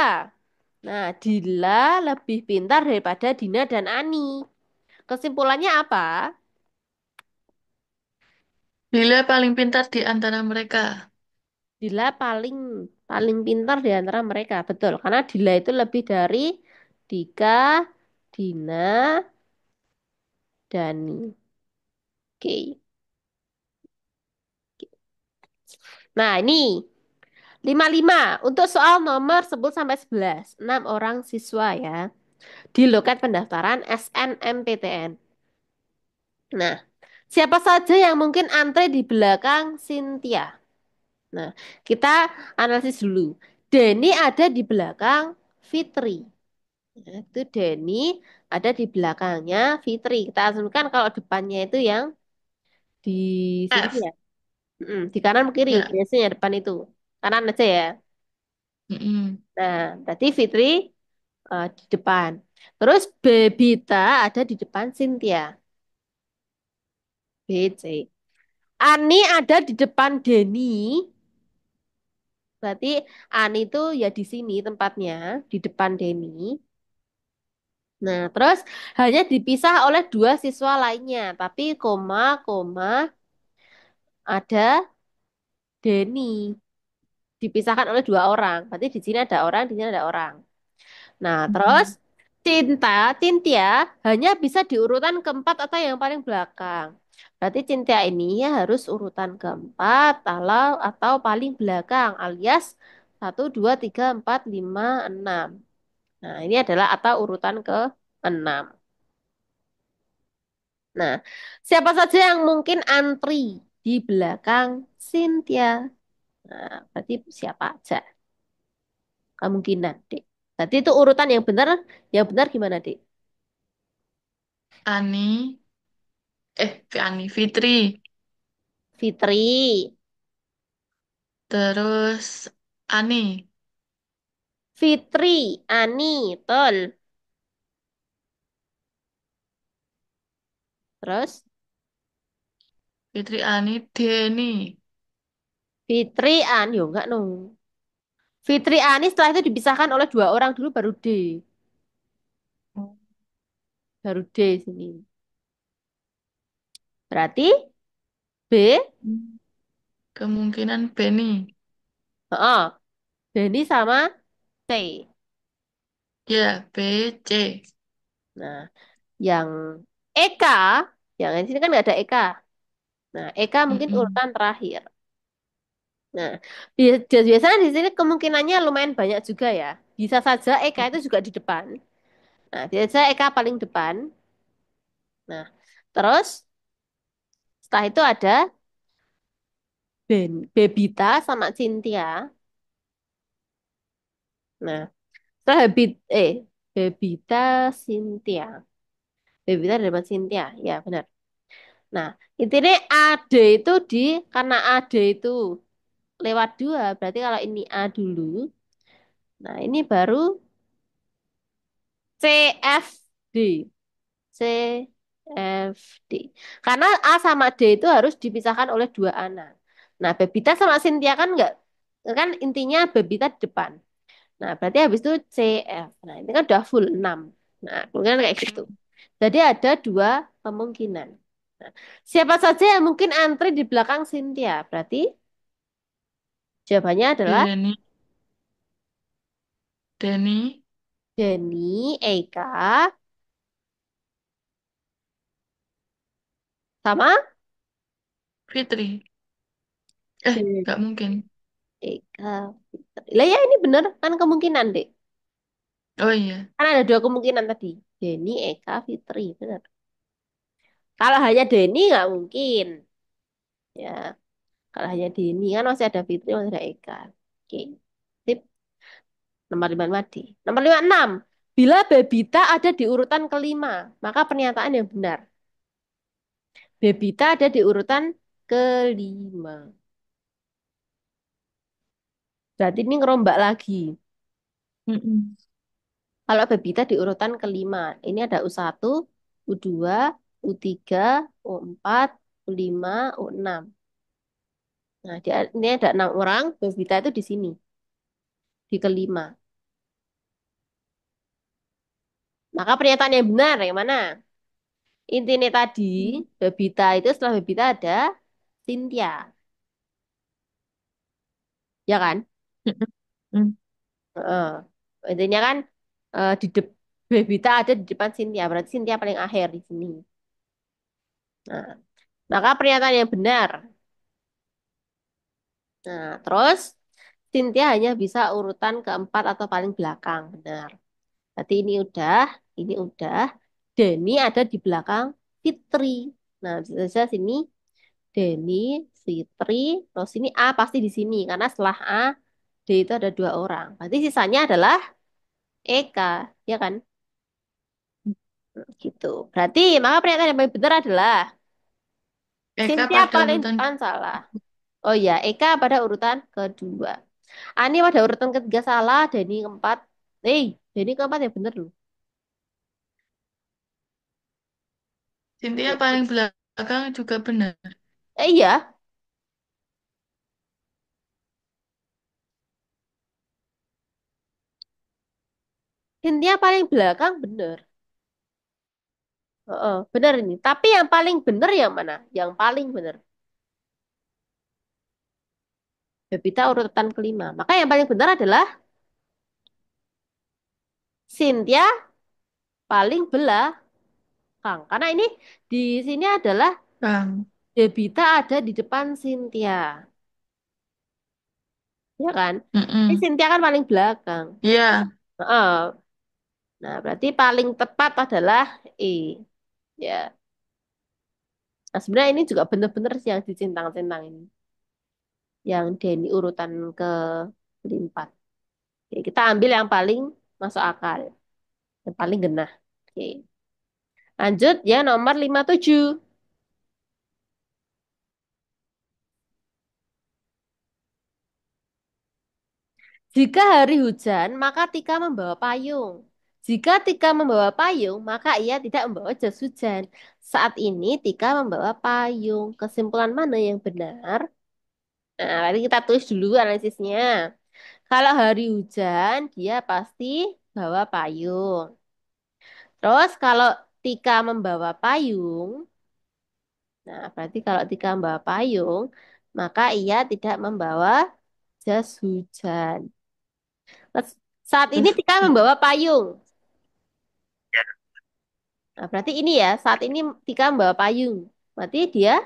Nah, Dila lebih pintar daripada Dina dan Ani. Kesimpulannya apa? Bila paling pintar di antara mereka. Dila paling paling pintar di antara mereka. Betul, karena Dila itu lebih dari Dika, Dina, Dani. Oke. Nah, ini 55 untuk soal nomor 10 sampai 11. 6 orang siswa ya di loket pendaftaran SNMPTN. Nah, siapa saja yang mungkin antre di belakang Cynthia? Nah, kita analisis dulu. Denny ada di belakang Fitri. Nah, itu Denny ada di belakangnya Fitri. Kita asumsikan kalau depannya itu yang di sini F. ya. Di kanan kiri, Ya. biasanya depan itu. Kanan aja ya. Mm-mm. Nah, berarti Fitri di depan. Terus Bebita ada di depan Cynthia. B, C. Ani ada di depan Denny. Berarti Ani itu ya di sini tempatnya, di depan Denny. Nah, terus hanya dipisah oleh dua siswa lainnya. Tapi koma, ada Denny. Dipisahkan oleh dua orang. Berarti di sini ada orang, di sini ada orang. Nah, terus Mm-mm. Cynthia hanya bisa di urutan keempat atau yang paling belakang. Berarti Cynthia ini ya harus urutan keempat atau paling belakang alias 1, 2, 3, 4, 5, 6. Nah, ini adalah atau urutan ke-6. Nah, siapa saja yang mungkin antri di belakang Cynthia? Nah, berarti siapa aja kemungkinan, Dek? Berarti itu urutan yang benar gimana, Dek? Ani, Ani, Fitri, Fitri, terus Ani, Fitri, Ani, Tol. Terus Fitri Ani, Deni. Fitri, Ani, yo enggak no. Fitri, Ani setelah itu dipisahkan oleh dua orang dulu baru D. Baru D sini. Berarti B, Kemungkinan Beni. oh, Denny sama C. Ya, B, C. Nah, yang Eka, yang di sini kan nggak ada Eka. Nah, Eka mungkin Mm-mm. urutan terakhir. Nah, biasanya di sini kemungkinannya lumayan banyak juga ya. Bisa saja Eka itu juga di depan. Nah, biasanya Eka paling depan. Nah, terus setelah itu ada Bebita sama Cynthia. Nah, setelah Bebita, Cynthia. Bebita dan Cynthia, ya benar. Nah, intinya AD itu karena AD itu lewat dua, berarti kalau ini A dulu, nah ini baru CFD. CFD. Karena A sama D itu harus dipisahkan oleh dua anak. Nah, Bebita sama Cynthia kan enggak, kan intinya Bebita di depan. Nah, berarti habis itu CF. Nah, ini kan udah full 6. Nah, kemungkinan kayak gitu. Jadi ada dua kemungkinan. Nah, siapa saja yang mungkin antri di belakang Cynthia? Berarti jawabannya adalah Deni, Deni, Denny, Eka, sama Fitri. Denny, Nggak mungkin. Eka, Fitri. Lah ya ini bener kan kemungkinan, Dek. Oh iya. Kan ada dua kemungkinan tadi. Denny, Eka, Fitri. Bener. Kalau hanya Denny nggak mungkin. Ya, kalau hanya Denny kan masih ada Fitri, masih ada Eka. Oke. Sip. Nomor 5 mati. Nomor 6. Bila Bebita ada di urutan kelima, maka pernyataan yang benar. Bebita ada di urutan kelima. Berarti ini ngerombak lagi. Mm-mm. Kalau Bebita di urutan kelima, ini ada U1, U2, U3, U4, U5, U6. Nah, ini ada 6 orang, Bebita itu di sini, di kelima. Maka pernyataan yang benar yang mana? Intinya tadi, Bebita itu setelah Bebita ada Cynthia. Ya kan? Mm-mm. Heeh. Intinya kan di Bebita ada di depan Cynthia, berarti Cynthia paling akhir di sini. Nah, maka pernyataan yang benar. Nah, terus Cynthia hanya bisa urutan keempat atau paling belakang, benar. Berarti ini udah. Denny ada di belakang Fitri. Nah, bisa saja sini Denny, Fitri, terus ini A pasti di sini karena setelah A, D itu ada 2 orang. Berarti sisanya adalah Eka, ya kan? Gitu. Berarti maka pernyataan yang paling benar adalah Eka Cynthia pada paling urutan. depan salah. Oh iya, Eka pada urutan kedua. Ani pada urutan ketiga salah, Denny keempat. Denny keempat ya bener loh. Cynthia paling belakang juga benar. Iya, Cynthia paling belakang bener. Heeh, bener ini. Tapi yang paling bener yang mana? Yang paling bener. Bebita urutan kelima. Maka yang paling benar adalah Cynthia paling belakang. Karena ini di sini adalah Bang. Debita ada di depan Cynthia, ya kan? Ini Mm-mm. Cynthia kan paling belakang. Iya. Heeh. Nah, berarti paling tepat adalah E. Ya. Nah, sebenarnya ini juga benar-benar sih yang dicintang-cintang ini. Yang Denny urutan keempat. Oke, kita ambil yang paling masuk akal. Yang paling genah. Oke. Lanjut ya nomor 57. Jika hari hujan, maka Tika membawa payung. Jika Tika membawa payung, maka ia tidak membawa jas hujan. Saat ini Tika membawa payung. Kesimpulan mana yang benar? Nah, nanti kita tulis dulu analisisnya. Kalau hari hujan, dia pasti bawa payung. Terus kalau Tika membawa payung, nah berarti kalau Tika membawa payung, maka ia tidak membawa jas hujan. Terus saat ini Terus, Tika membawa payung. Nah, berarti ini ya, saat ini Tika membawa payung. Berarti dia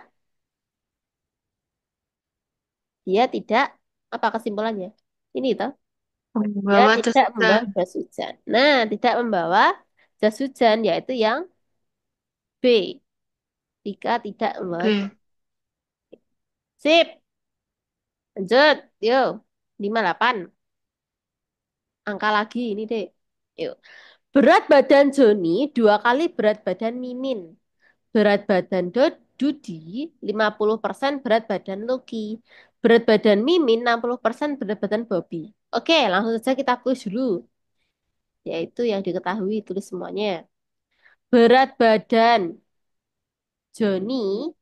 tidak, apa kesimpulannya? Ini toh, dia bawa jas tidak membawa hujan. jas hujan. Nah, tidak membawa jas hujan, yaitu yang B. Tika tidak membawa. B. Sip, lanjut. Yuk, 58. Angka lagi ini deh. Yuk. Berat badan Joni dua kali berat badan Mimin. Berat badan Dudi 50% berat badan Loki. Berat badan Mimin 60% berat badan Bobby. Oke, langsung saja kita tulis dulu. Yaitu yang diketahui, tulis semuanya. Berat badan Joni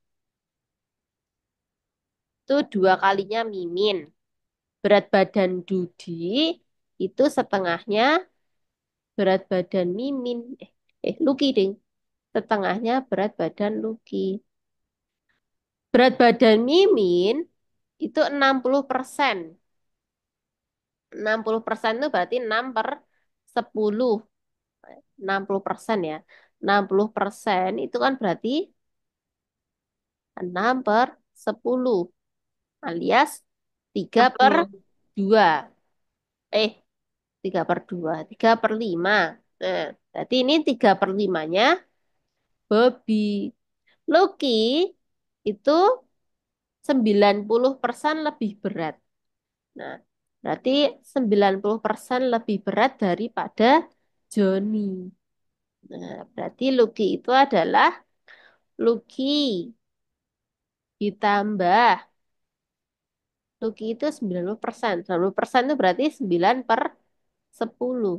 itu dua kalinya Mimin. Berat badan Dudi itu setengahnya berat badan Mimin. Luki ding. Setengahnya berat badan Luki. Berat badan Mimin itu 60%. 60% itu berarti 6 per 10. 60% ya. 60% itu kan berarti 6 per 10. Alias 3/2. Eh, 3/2. 3/5. Nah, berarti ini 3/5-nya Bobby. Loki itu 90% lebih berat. Nah, berarti 90% lebih berat daripada Joni. Nah, berarti Lucky itu adalah Lucky ditambah Lucky itu 90%. 90% itu berarti 9/10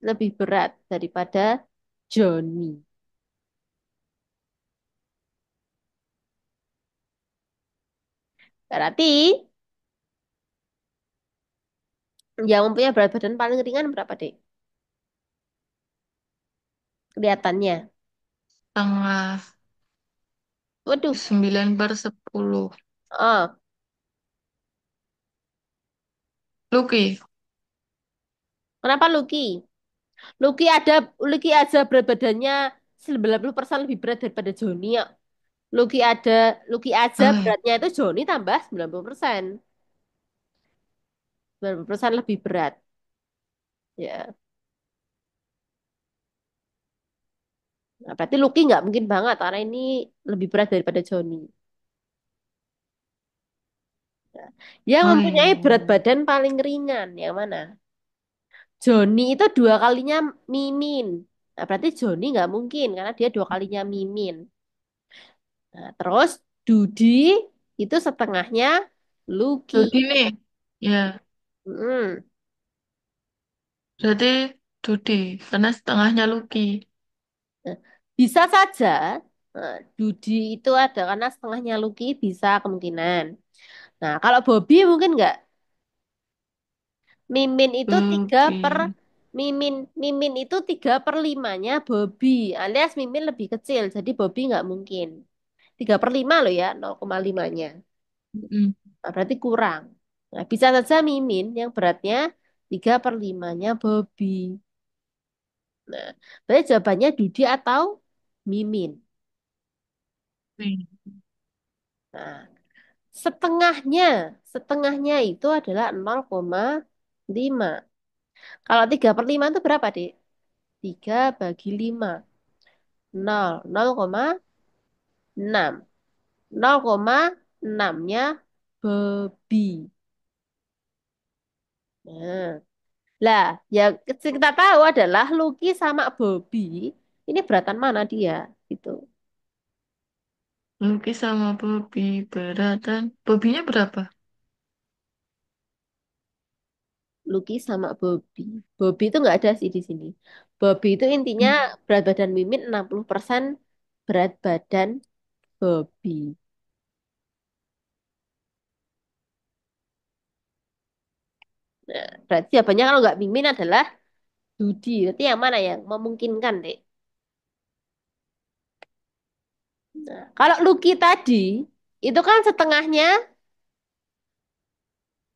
lebih berat daripada Joni. Berarti yang mempunyai berat badan paling ringan berapa, Dek? Kelihatannya. Tengah. Waduh. 9/10. Oh, Lucky. kenapa Lucky? Lucky aja berat badannya 90% lebih berat daripada Joni ya. Lucky ada, Lucky aja Oh, ya. beratnya itu Joni tambah 90%. 90% lebih berat. Ya. Nah, berarti Lucky nggak mungkin banget karena ini lebih berat daripada Joni. Nah, yang Oh, iya, mempunyai iya, berat iya. badan paling ringan yang mana? Joni itu dua kalinya Mimin. Nah, berarti Joni nggak mungkin karena dia dua kalinya Mimin. Nah, terus Dudi itu setengahnya Lucky. Jadi nih, ya, Mm. berarti Dudi, karena setengahnya Lucky. Nah, bisa saja Dudi itu ada karena setengahnya Lucky bisa kemungkinan. Nah, kalau Bobby mungkin nggak. Mimin itu tiga per Lucky. Mimin Mimin itu 3/5-nya Bobby alias Mimin lebih kecil jadi Bobby nggak mungkin 3/5 loh ya 0,5-nya. Mm-mm. Nah, berarti kurang. Nah, bisa saja Mimin yang beratnya 3/5-nya Bobby. Nah, berarti jawabannya Dudi atau Mimin. Wih. Nah, setengahnya, setengahnya itu adalah 0,5. Kalau 3/5 itu berapa, Dek? 3 bagi 5. 0, 0,6. 0,6-nya babi. Nah, lah, yang kita tahu adalah Lucky sama Bobby ini beratan mana dia gitu. Lucky sama Bobby beratan. Bobbynya berapa? Lucky sama Bobby. Bobby itu nggak ada sih di sini. Bobby itu intinya Hmm. berat badan Mimin 60% berat badan Bobby. Nah, berarti jawabannya kalau nggak Mimin adalah Dudi. Berarti yang mana yang memungkinkan, Dek? Nah, kalau Lucky tadi, itu kan setengahnya,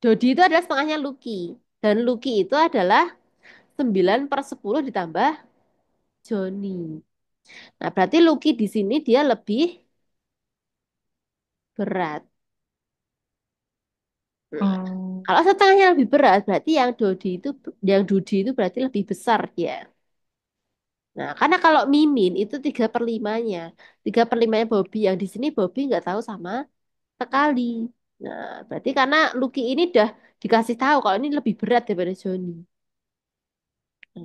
Dodi itu adalah setengahnya Lucky. Dan Lucky itu adalah 9/10 ditambah Joni. Nah, berarti Lucky di sini dia lebih berat. Nah, Oh, kalau setengahnya lebih berat, berarti yang Dudi itu berarti lebih besar dia. Nah, karena kalau Mimin itu 3/5-nya. 3/5-nya Bobby. Yang di sini Bobby nggak tahu sama sekali. Nah, berarti karena Lucky ini udah dikasih tahu kalau ini lebih berat daripada Joni.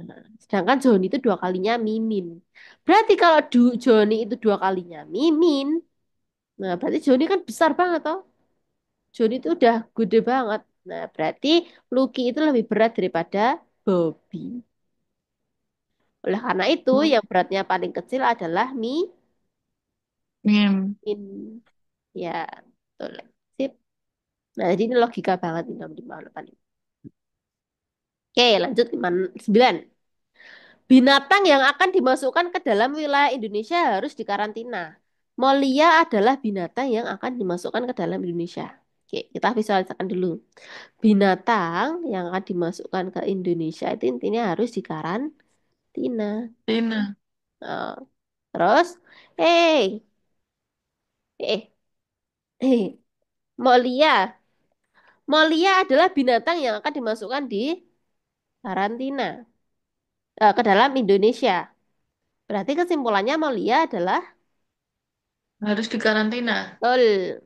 Nah, sedangkan Joni itu 2 kalinya Mimin. Berarti kalau Joni itu 2 kalinya Mimin, nah berarti Joni kan besar banget toh. Joni itu udah gede banget. Nah, berarti Lucky itu lebih berat daripada Bobby. Oleh karena itu, yang beratnya paling kecil adalah Miem. Mimin. Ya, betul. Sip. Nah, jadi ini logika banget ini 5/8. Oke, lanjut 9. Binatang yang akan dimasukkan ke dalam wilayah Indonesia harus dikarantina. Molia adalah binatang yang akan dimasukkan ke dalam Indonesia. Oke, kita visualisasikan dulu. Binatang yang akan dimasukkan ke Indonesia itu intinya harus dikarantina. Tina. Nah, terus, eh, eh, eh, Molia. Molia adalah binatang yang akan dimasukkan di karantina ke dalam Indonesia. Berarti kesimpulannya Molia adalah Harus dikarantina. betul.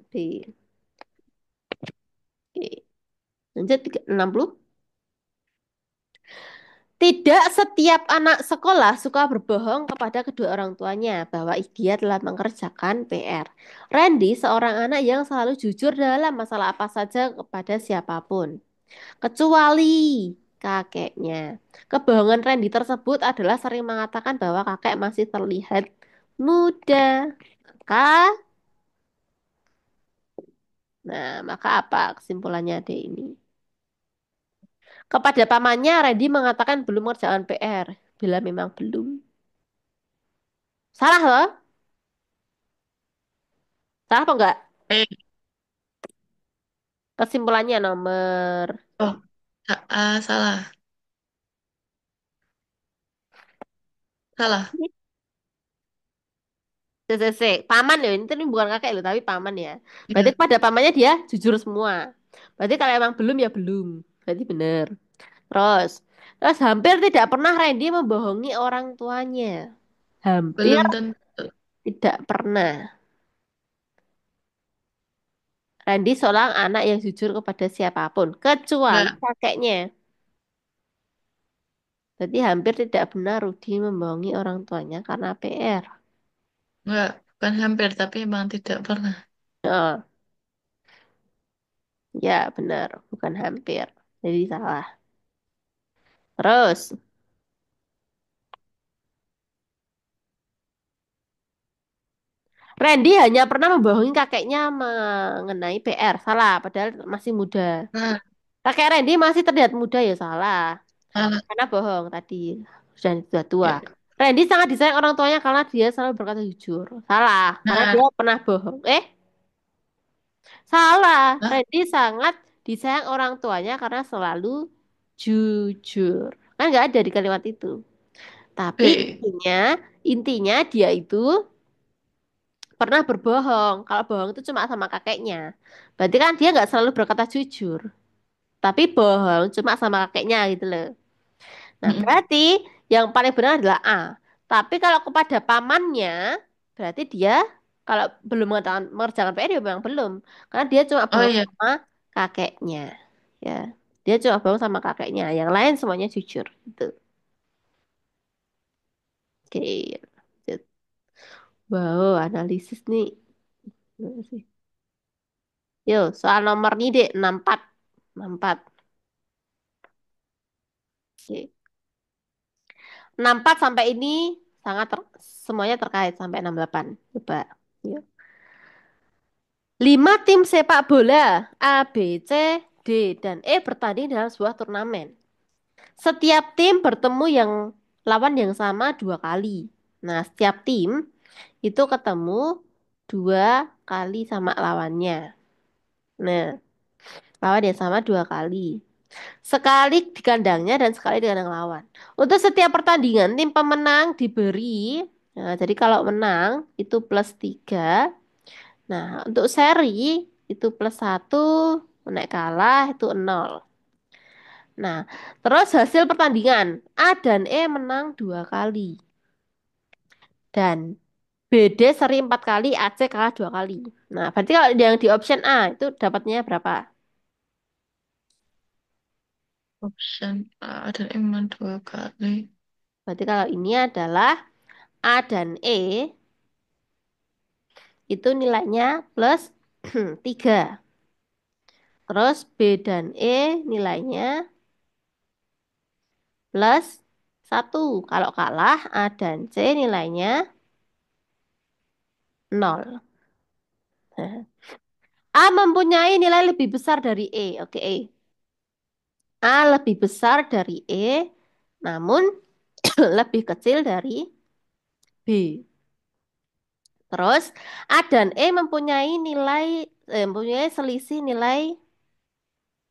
Oke. Lanjut 60. Tidak setiap anak sekolah suka berbohong kepada kedua orang tuanya bahwa dia telah mengerjakan PR. Randy seorang anak yang selalu jujur dalam masalah apa saja kepada siapapun, kecuali kakeknya. Kebohongan Randy tersebut adalah sering mengatakan bahwa kakek masih terlihat muda. Maka, maka apa kesimpulannya ada ini? Kepada pamannya, Randy mengatakan belum mengerjakan PR. Bila memang belum. Salah loh. Salah apa enggak? Eh, Kesimpulannya nomor oh, salah. Salah. CCC. Paman ya, ini bukan kakek loh, tapi paman ya. Berarti Iya. pada pamannya dia jujur semua. Berarti kalau emang belum ya belum. Berarti benar. Terus, terus hampir tidak pernah Randy membohongi orang tuanya. Hampir Belum tentu. tidak pernah. Randy seorang anak yang jujur kepada siapapun, kecuali Enggak. kakeknya. Berarti hampir tidak benar Rudi membohongi orang tuanya karena PR. Enggak. Bukan hampir, tapi emang tidak pernah. Oh, ya benar, bukan hampir. Jadi salah. Terus, Randy hanya pernah membohongi kakeknya mengenai PR. Salah, padahal masih muda. Nah, Kakek Randy masih terlihat muda ya salah. salah. Karena bohong tadi. Sudah tua. Ya. Randy sangat disayang orang tuanya karena dia selalu berkata jujur. Salah, karena Nah, dia pernah bohong. Salah. hah? Randy sangat disayang orang tuanya karena selalu jujur. Kan nggak ada di kalimat itu. Tapi B. intinya dia itu pernah berbohong. Kalau bohong itu cuma sama kakeknya. Berarti kan dia nggak selalu berkata jujur. Tapi bohong cuma sama kakeknya gitu loh. Nah, Mm-mm. berarti yang paling benar adalah A. Tapi kalau kepada pamannya, berarti dia kalau belum mengerjakan PR ya memang belum. Karena dia cuma Oh bohong iya, sama kakeknya. Ya, dia cuma bohong sama kakeknya. Yang lain semuanya jujur. Gitu. Oke. Lanjut. Wow, analisis nih. Gimana sih? Yo, soal nomor nih dek, 64. 64. Oke. 64 sampai ini semuanya terkait sampai 68. Coba. Yuk. 5 tim sepak bola A, B, C, D, dan E bertanding dalam sebuah turnamen. Setiap tim bertemu lawan yang sama 2 kali. Nah, setiap tim itu ketemu 2 kali sama lawannya. Nah, lawan yang sama 2 kali. Sekali di kandangnya dan sekali di kandang lawan. Untuk setiap pertandingan, tim pemenang diberi. Nah, jadi kalau menang itu +3. Nah, untuk seri itu +1, naik kalah itu 0. Nah, terus hasil pertandingan A dan E menang 2 kali dan BD seri 4 kali, AC kalah 2 kali. Nah, berarti kalau yang di option A itu dapatnya berapa? option A dan M 2 kali. Berarti kalau ini adalah A dan E itu nilainya +3. Terus B dan E nilainya +1. Kalau kalah A dan C nilainya 0. A mempunyai nilai lebih besar dari E. Oke, E. A lebih besar dari E, namun lebih kecil dari B. Terus A dan E mempunyai selisih nilai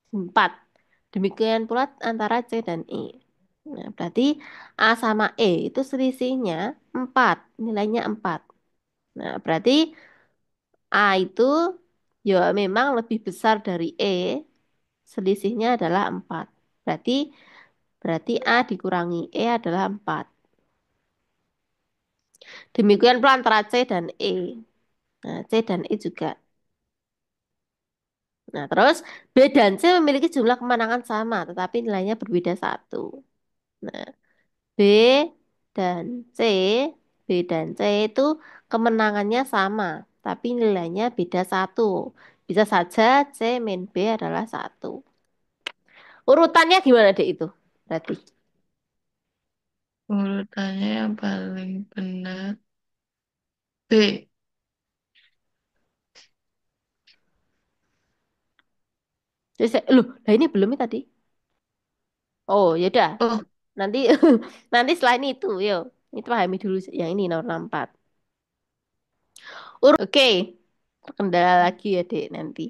4. Demikian pula antara C dan E. Nah, berarti A sama E itu selisihnya 4, nilainya 4. Nah, berarti A itu ya memang lebih besar dari E, selisihnya adalah 4. Berarti berarti A dikurangi E adalah 4. Demikian pula antara C dan E. Nah, C dan E juga. Nah, terus B dan C memiliki jumlah kemenangan sama, tetapi nilainya berbeda 1. Nah, B dan C, B dan C itu kemenangannya sama, tapi nilainya beda 1. Bisa saja C min B adalah 1. Urutannya gimana deh itu? Berarti. Urutannya yang paling benar B. Loh, lah ini belum ya tadi. Oh, yaudah. Oh, Nanti nanti selain itu, yuk. Itu pahami dulu yang ini nomor 64. Oke, terkendala lagi ya, Dek, nanti.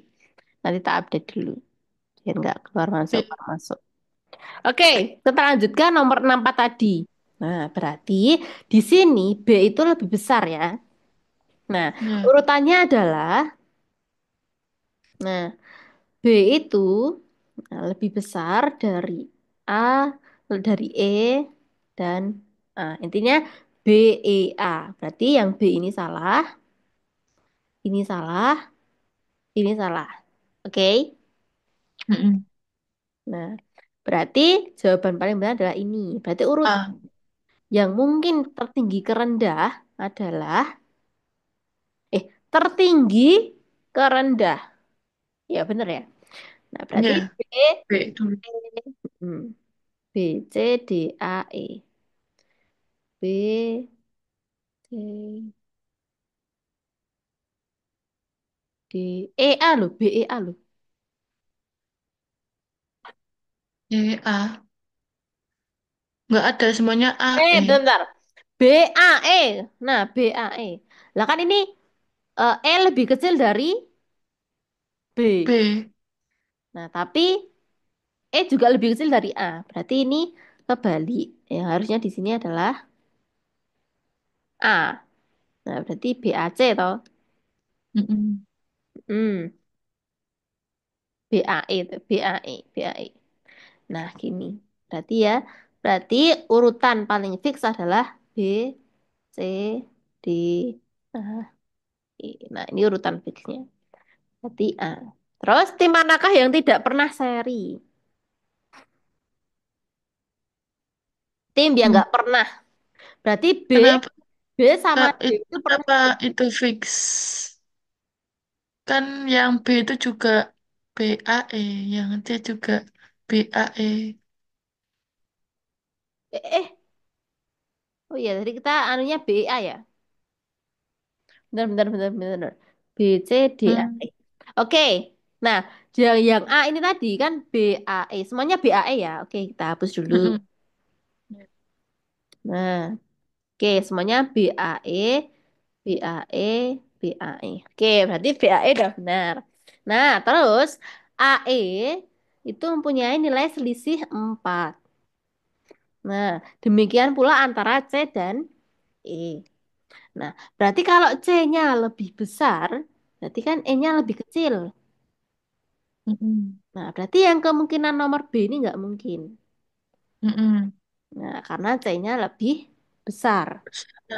Nanti tak update dulu. Biar nggak keluar masuk, B. keluar masuk. Oke, kita lanjutkan nomor 64 tadi. Nah, berarti di sini B itu lebih besar ya. Nah, Ya. urutannya adalah, nah, B itu lebih besar dari A, dari E, dan A. Intinya B, E, A. Berarti yang B ini salah, ini salah. Oke? Mm-mm. Nah, berarti jawaban paling benar adalah ini. Berarti urut A. yang mungkin tertinggi ke rendah adalah tertinggi ke rendah. Ya, benar ya. Nah, berarti Ya. B, B dulu. hmm, B, C, D, A, E. B, C, D, E, A loh. B, E, A loh. Y, A. Nggak ada semuanya A, E. Bentar. B, A, E. Nah, B, A, E. Lah kan ini E lebih kecil dari B. B. Nah, tapi E juga lebih kecil dari A. Berarti ini kebalik. Yang harusnya di sini adalah A. Nah, berarti BAC toh. Mm-mm. Hmm, BAE itu, BAE, BAE. Nah, gini. Berarti ya, berarti urutan paling fix adalah B, C, D, A, E. Nah, ini urutan fixnya. Berarti A. Terus tim manakah yang tidak pernah seri? Tim yang Hmm. nggak pernah. Berarti Kenapa B sama Kak, D itu pernah. kenapa itu fix? Kan yang B itu juga BAE, yang C juga BAE. Oh iya, tadi kita anunya BA ya. Benar, benar, benar, benar, benar. B, C, D, A, Hmm. E. Oke. Nah, yang A ini tadi kan B, A, E. Semuanya B, A, E ya. Oke, kita hapus dulu. Mm-mm. Nah, oke, semuanya B, A, E, B, A, E, B, A, E. Oke, berarti B, A, E udah benar. Nah, terus A, E itu mempunyai nilai selisih 4. Nah, demikian pula antara C dan E. Nah, berarti kalau C-nya lebih besar, berarti kan E-nya lebih kecil. Mm-mm. Nah, berarti yang kemungkinan nomor B ini nggak mungkin. Mm-mm. Nah, karena C-nya lebih besar.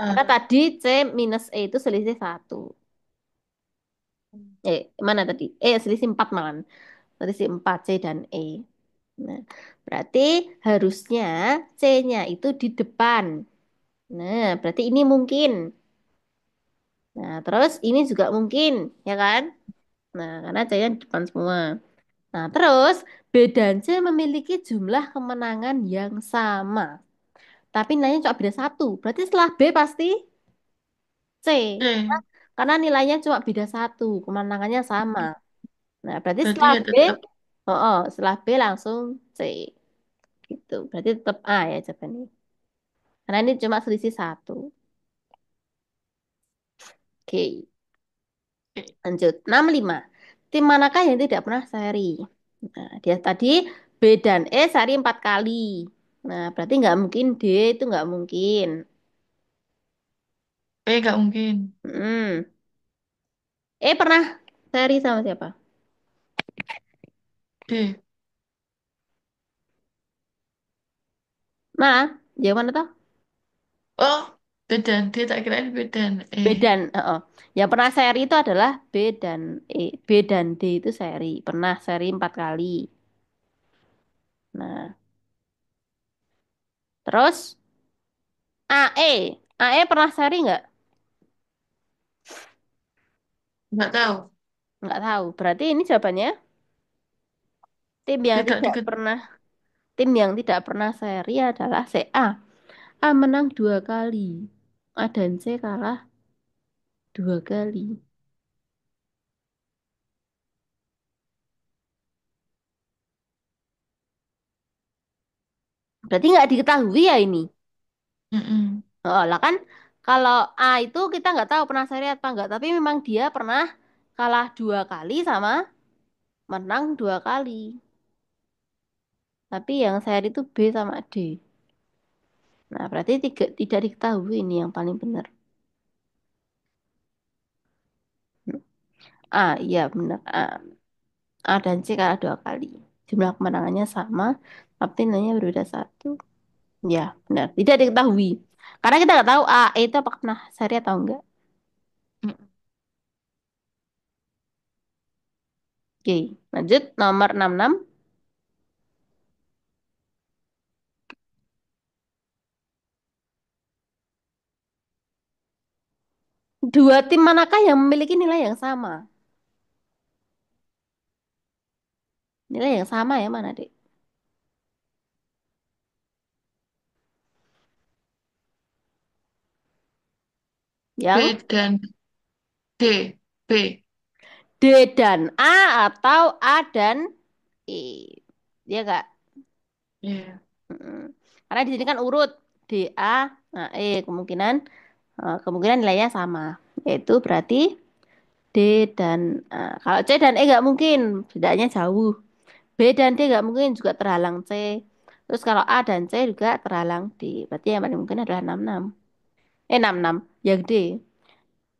Karena Nah, tadi C minus E itu selisih 1. Mana tadi? Selisih 4 malah. Selisih 4 C dan E. Nah, berarti harusnya C-nya itu di depan. Nah, berarti ini mungkin. Nah, terus ini juga mungkin, ya kan? Nah, karena C-nya di depan semua. Nah, terus B dan C memiliki jumlah kemenangan yang sama. Tapi nilainya cuma beda 1. Berarti setelah B pasti C. C. Karena nilainya cuma beda 1. Kemenangannya sama. Nah, berarti Berarti setelah ya B, tetap. setelah B langsung C. Gitu. Berarti tetap A ya jawabannya. Karena ini cuma selisih 1. Oke, C. lanjut. 65. Tim manakah yang tidak pernah seri? Nah, dia tadi B dan E seri 4 kali. Nah, berarti nggak mungkin D itu nggak mungkin. E gak mungkin. Hmm. Pernah seri sama siapa? D. Mana? Jawaban atau? Oh, beda D tak kirain beda E. B dan yang pernah seri itu adalah B dan B dan D itu seri. Pernah seri 4 kali. Nah, terus AE pernah seri nggak? Nggak tahu. Nggak tahu. Berarti ini jawabannya tim yang Tidak tidak diketahui. pernah tim yang tidak pernah seri adalah C A. A menang 2 kali. A dan C kalah 2 kali. Berarti nggak diketahui ya ini. Mm-mm. Oh, lah kan kalau A itu kita nggak tahu pernah seri apa nggak. Tapi memang dia pernah kalah 2 kali sama menang 2 kali. Tapi yang seri itu B sama D. Nah, berarti tidak diketahui ini yang paling benar. Iya benar. A dan C kalah 2 kali. Jumlah kemenangannya sama, tapi nilainya berbeda 1. Ya, benar. Tidak diketahui. Karena kita nggak tahu itu apakah pernah seri atau enggak. Mm. Oke, lanjut nomor 66. Dua tim manakah yang memiliki nilai yang sama? Nilai yang sama ya mana, Dek? Yang B dan D. B. D dan A atau A dan E. Dia enggak? Iya. Mm-mm. Karena di sini kan urut D, A, nah, kemungkinan nilainya sama. Yaitu berarti D dan A. Kalau C dan E nggak mungkin, bedanya jauh. B dan D nggak mungkin juga terhalang C. Terus kalau A dan C juga terhalang D. Berarti yang paling mungkin adalah 66. 66. Yang D.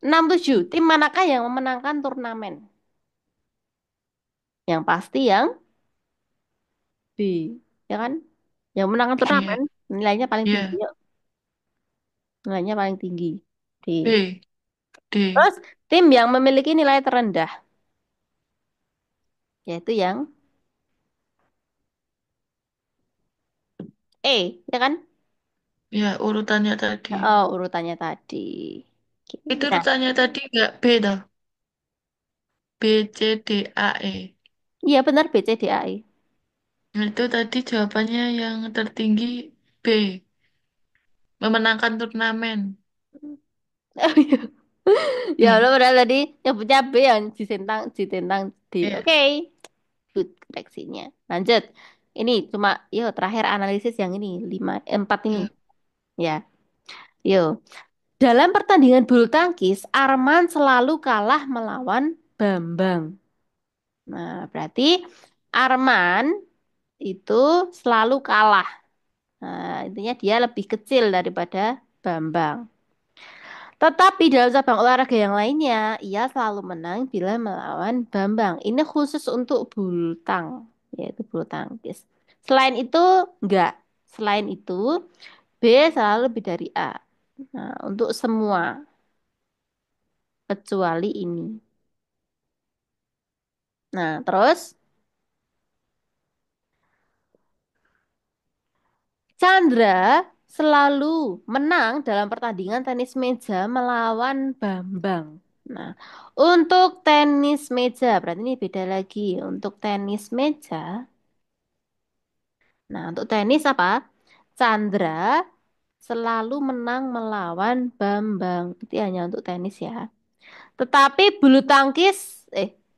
67. Tim manakah yang memenangkan turnamen? Yang pasti yang B. Ya kan? Yang memenangkan Iya, turnamen nilainya paling tinggi. iya. Yuk. Nilainya paling tinggi. D. B, D. Terus tim yang memiliki nilai terendah. Yaitu yang E. Ya kan? Ya, urutannya tadi. Oh, urutannya tadi. Oke. Itu Nah, urutannya tadi nggak B toh? B, C, D, A, E. iya benar B, C, D, A, E. Nah, itu tadi jawabannya yang tertinggi B. Memenangkan turnamen. Oh, iya. Ya Hmm. Allah, padahal tadi nyebutnya B yang ditentang D. Iya. Oke, good koreksinya. Lanjut. Ini cuma, yo terakhir analisis yang ini, empat ini. Iya. Ya, yo. Dalam pertandingan bulu tangkis, Arman selalu kalah melawan Bambang. Nah, berarti Arman itu selalu kalah. Nah, intinya dia lebih kecil daripada Bambang. Tetapi dalam cabang olahraga yang lainnya, ia selalu menang bila melawan Bambang. Ini khusus untuk bulu yaitu bulu tangkis. Selain itu, enggak. Selain itu, B selalu lebih dari A. Nah, untuk semua, kecuali ini. Nah, terus Chandra selalu menang dalam pertandingan tenis meja melawan Bambang. Nah, untuk tenis meja, berarti ini beda lagi. Untuk tenis meja, nah untuk tenis apa? Chandra selalu menang melawan Bambang. Itu hanya untuk tenis ya. Tetapi bulu tangkis,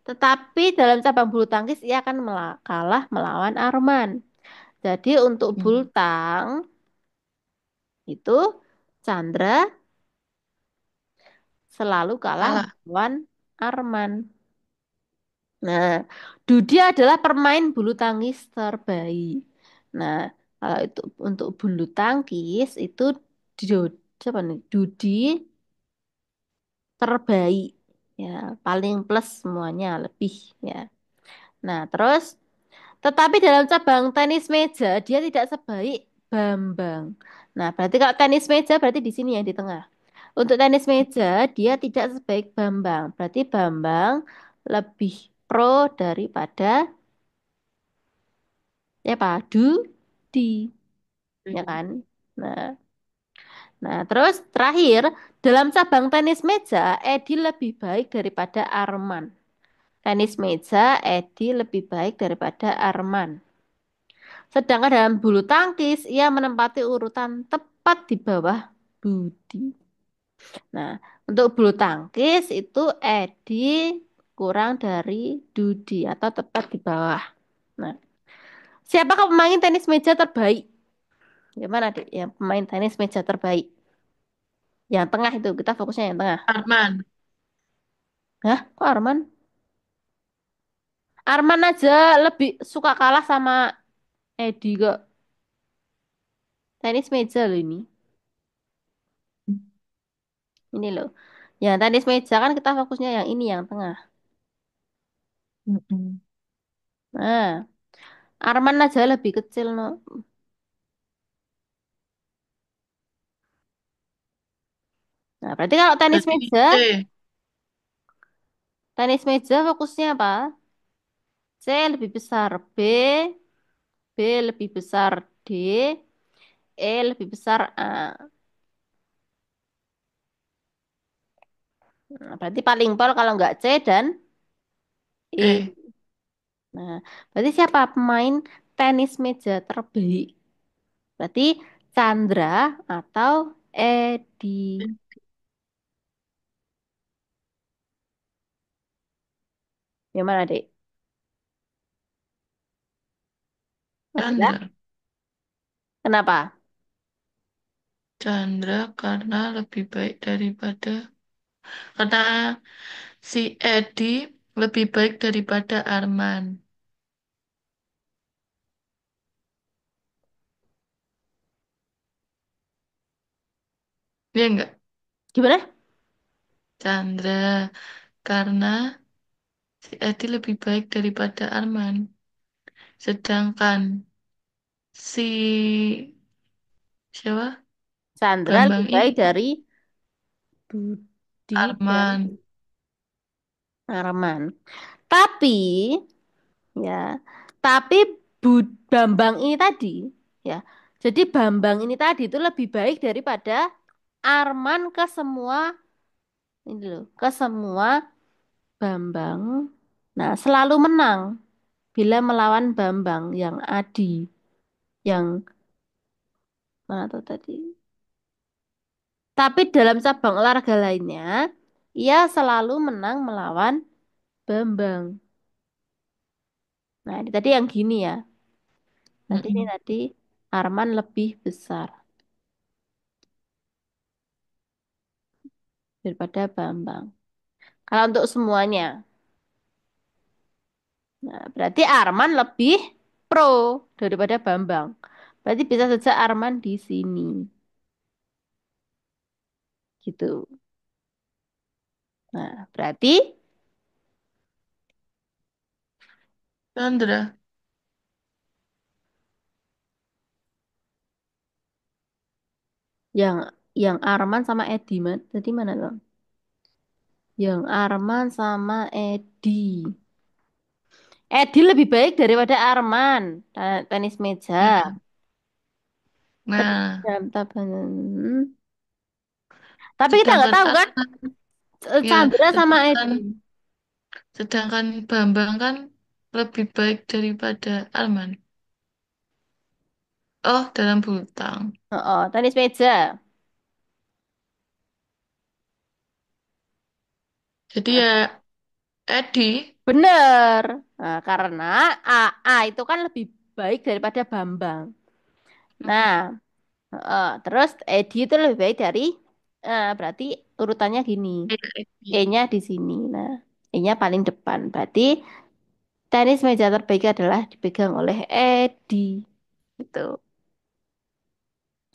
tetapi dalam cabang bulu tangkis ia akan kalah melawan Arman. Jadi untuk bulu Hmm. tang itu Chandra selalu kalah Kalah. melawan Arman. Nah, Dudi adalah pemain bulu tangkis terbaik. Nah, kalau itu untuk bulu tangkis itu siapa nih? Dudi terbaik. Ya, paling plus semuanya lebih ya. Nah, terus tetapi dalam cabang tenis meja dia tidak sebaik Bambang. Nah, berarti kalau tenis meja berarti di sini yang di tengah. Untuk tenis meja, dia tidak sebaik Bambang. Berarti Bambang lebih pro daripada siapa? Dudi, ya kan? Nah, terus terakhir, dalam cabang tenis meja, Edi lebih baik daripada Arman. Tenis meja, Edi lebih baik daripada Arman. Sedangkan dalam bulu tangkis, ia menempati urutan tepat di bawah Budi. Nah, untuk bulu tangkis itu Edi kurang dari Dudi atau tepat di bawah. Nah, siapakah pemain tenis meja terbaik? Gimana, Dek? Yang pemain tenis meja terbaik. Yang tengah itu, kita fokusnya yang tengah. Arman. Hah? Kok Arman? Arman aja lebih suka kalah sama Edi kok. Tenis meja loh ini. Ini loh. Yang tenis meja kan kita fokusnya yang ini, yang tengah. Mm-mm. Nah, Arman aja lebih kecil, no. Nah, berarti kalau Berarti C. tenis meja fokusnya apa? C lebih besar B, B lebih besar D, E lebih besar A. Nah, berarti paling pol kalau nggak C dan E. E. Nah, berarti siapa pemain tenis meja terbaik? Berarti Chandra atau Edi. Yang mana, Dek? Masih ya? Chandra. Kenapa? Chandra karena lebih baik daripada karena si Edi lebih baik daripada Arman. Ya enggak? Gimana? Chandra. Karena si Edi lebih baik daripada Arman. Sedangkan si siapa? Sandra Bambang lebih ini baik dari Budi dan Arman. Arman. Tapi ya, tapi Bambang ini tadi ya. Jadi Bambang ini tadi itu lebih baik daripada Arman ke semua ini loh, ke semua Bambang. Nah, selalu menang bila melawan Bambang yang Adi, yang mana tuh tadi? Tapi dalam cabang olahraga lainnya, ia selalu menang melawan Bambang. Nah, ini tadi yang gini ya. Nanti ini Mm-mm. tadi Arman lebih besar daripada Bambang. Kalau untuk semuanya, nah berarti Arman lebih pro daripada Bambang. Berarti bisa saja Arman di sini, gitu. Nah, berarti Chandra. yang Arman sama Edi, tadi mana tuh? Yang Arman sama Edi. Edi lebih baik daripada Arman. Tenis meja. Nah, nah, Dalam tabanan. Tapi kita nggak sedangkan tahu kan Arman, ya, Chandra sama sedangkan Edi. sedangkan Bambang kan lebih baik daripada Arman. Oh, dalam bulu tang. Oh, oh, tenis meja. Jadi ya Edi. Bener. Nah, karena A itu kan lebih baik daripada Bambang. Nah, terus Edi itu lebih baik dari berarti urutannya gini. Ya, Edi. E-nya di sini. Nah, E-nya paling depan. Berarti tenis meja terbaik adalah dipegang oleh Edi. Itu.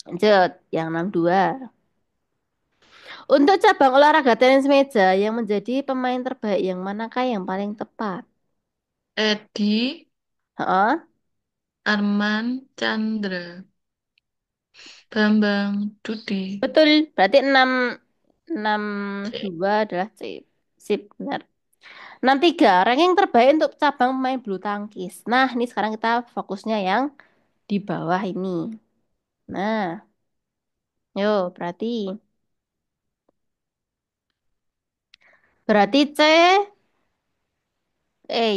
Lanjut, yang 62. Untuk cabang olahraga tenis meja yang menjadi pemain terbaik yang manakah yang paling tepat? Edi, Heeh. Arman, Chandra, Bambang, Dudi. Betul, berarti 62 adalah C. Sip, benar. 63 ranking terbaik untuk cabang pemain bulu tangkis. Nah, ini sekarang kita fokusnya yang di bawah ini. Nah, yuk, berarti C,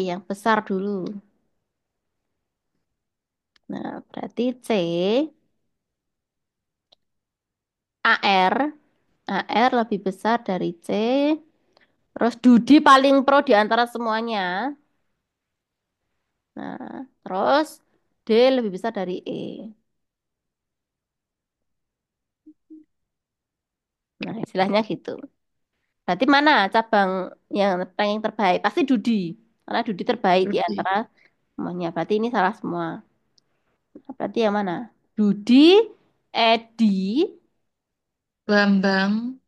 yang besar dulu. Nah, berarti C, AR, AR lebih besar dari C. Terus Dudi paling pro di antara semuanya. Nah, terus D lebih besar dari E. Nah, istilahnya gitu. Berarti mana cabang yang ranking terbaik? Pasti Dudi. Karena Dudi terbaik di Dudi. antara semuanya. Berarti ini salah semua. Nah, berarti yang mana? Dudi, Edi, Bambang,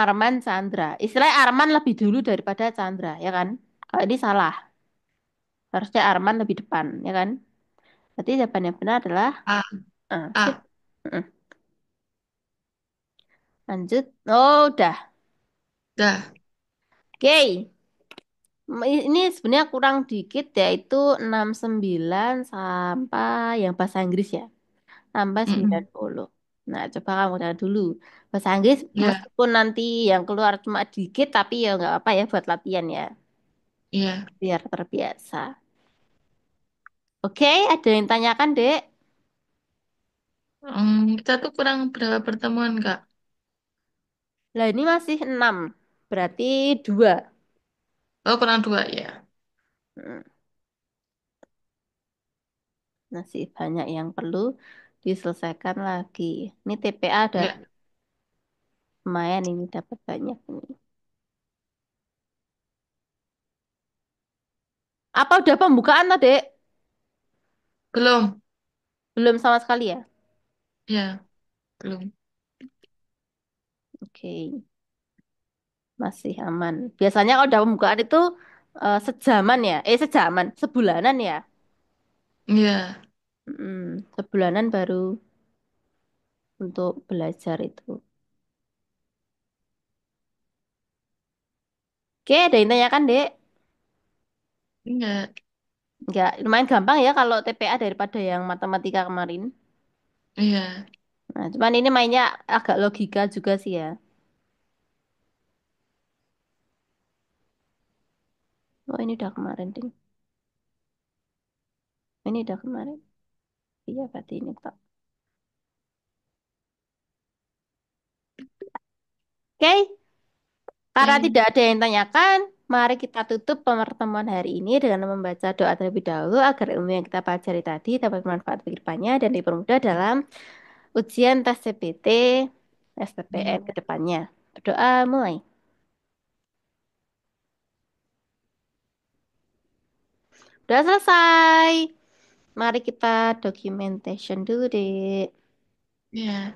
Arman, Chandra. Istilahnya Arman lebih dulu daripada Chandra, ya kan? Kalau ini salah. Harusnya Arman lebih depan, ya kan? Berarti jawaban yang benar adalah A, sip. A. Mm. Lanjut. Oh, udah. Dah. Oke. Ini sebenarnya kurang dikit yaitu 69 sampai yang bahasa Inggris ya. Sampai sembilan Mm-mm. puluh. Nah, coba kamu lihat dulu. Bahasa Inggris Ya, meskipun nanti yang keluar cuma dikit tapi ya nggak apa ya buat latihan ya. iya. Biar terbiasa. Oke, ada yang tanyakan, Dek? Kita tuh kurang berapa pertemuan, Kak? Lah ini masih 6. Berarti 2. Oh, kurang dua, ya. Hmm, masih banyak yang perlu diselesaikan lagi. Ini TPA udah Ya, lumayan ini dapat banyak ini. Apa udah pembukaan toh, Dek? belum. Belum sama sekali ya? Ya, belum. Oke, masih aman. Biasanya kalau udah pembukaan itu sejaman ya? Sejaman, sebulanan ya? Iya, Sebulanan baru untuk belajar itu. Oke, ada yang tanyakan, Dek? enggak. Enggak, lumayan gampang ya kalau TPA daripada yang matematika kemarin. Iya, Nah, cuman ini mainnya agak logika juga sih ya. Oh, ini udah kemarin, Ding. Ini udah kemarin. Iya, berarti ini tak. Oke, karena oke. tidak ada yang tanyakan, mari kita tutup pertemuan hari ini dengan membaca doa terlebih dahulu agar ilmu yang kita pelajari tadi dapat bermanfaat bagi depannya dan dipermudah dalam ujian tes CPT, STPN ke depannya. Berdoa mulai. Udah selesai. Mari kita documentation dulu deh. Iya,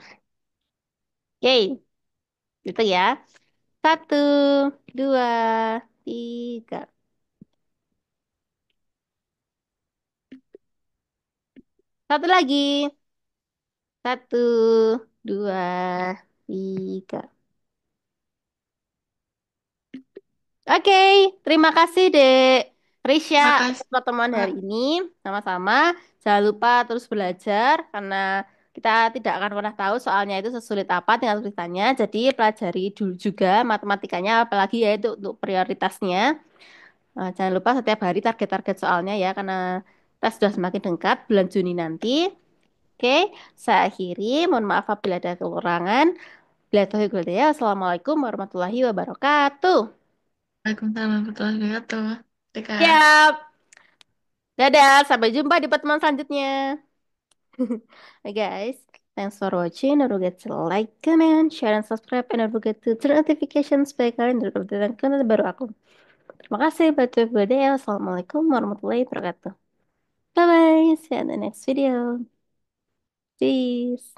Oke, gitu ya. Satu, dua, tiga. Satu lagi. Satu, dua, tiga. Oke, terima kasih Dek Risha atas makasih pertemuan hari Kak. ini. Sama-sama. Jangan lupa terus belajar karena kita tidak akan pernah tahu soalnya itu sesulit apa tinggal tulisannya. Jadi pelajari dulu juga matematikanya apalagi ya itu untuk prioritasnya. Jangan lupa setiap hari target-target soalnya ya karena kita sudah semakin dekat bulan Juni nanti. Oke, saya akhiri. Mohon maaf apabila ada kekurangan. Bila taufiq wal hidayah. Assalamualaikum warahmatullahi wabarakatuh. Waalaikumsalam warahmatullahi wabarakatuh. Oke, Kak. Siap. Dadah, sampai jumpa di pertemuan selanjutnya. Bye guys. Thanks for watching. Don't forget to like, comment, share, and subscribe. And don't forget to turn notifications supaya kalian tidak ketinggalan konten baru aku. Terima kasih. Bye. Assalamualaikum warahmatullahi wabarakatuh. Bye bye. See you in the next video. Peace.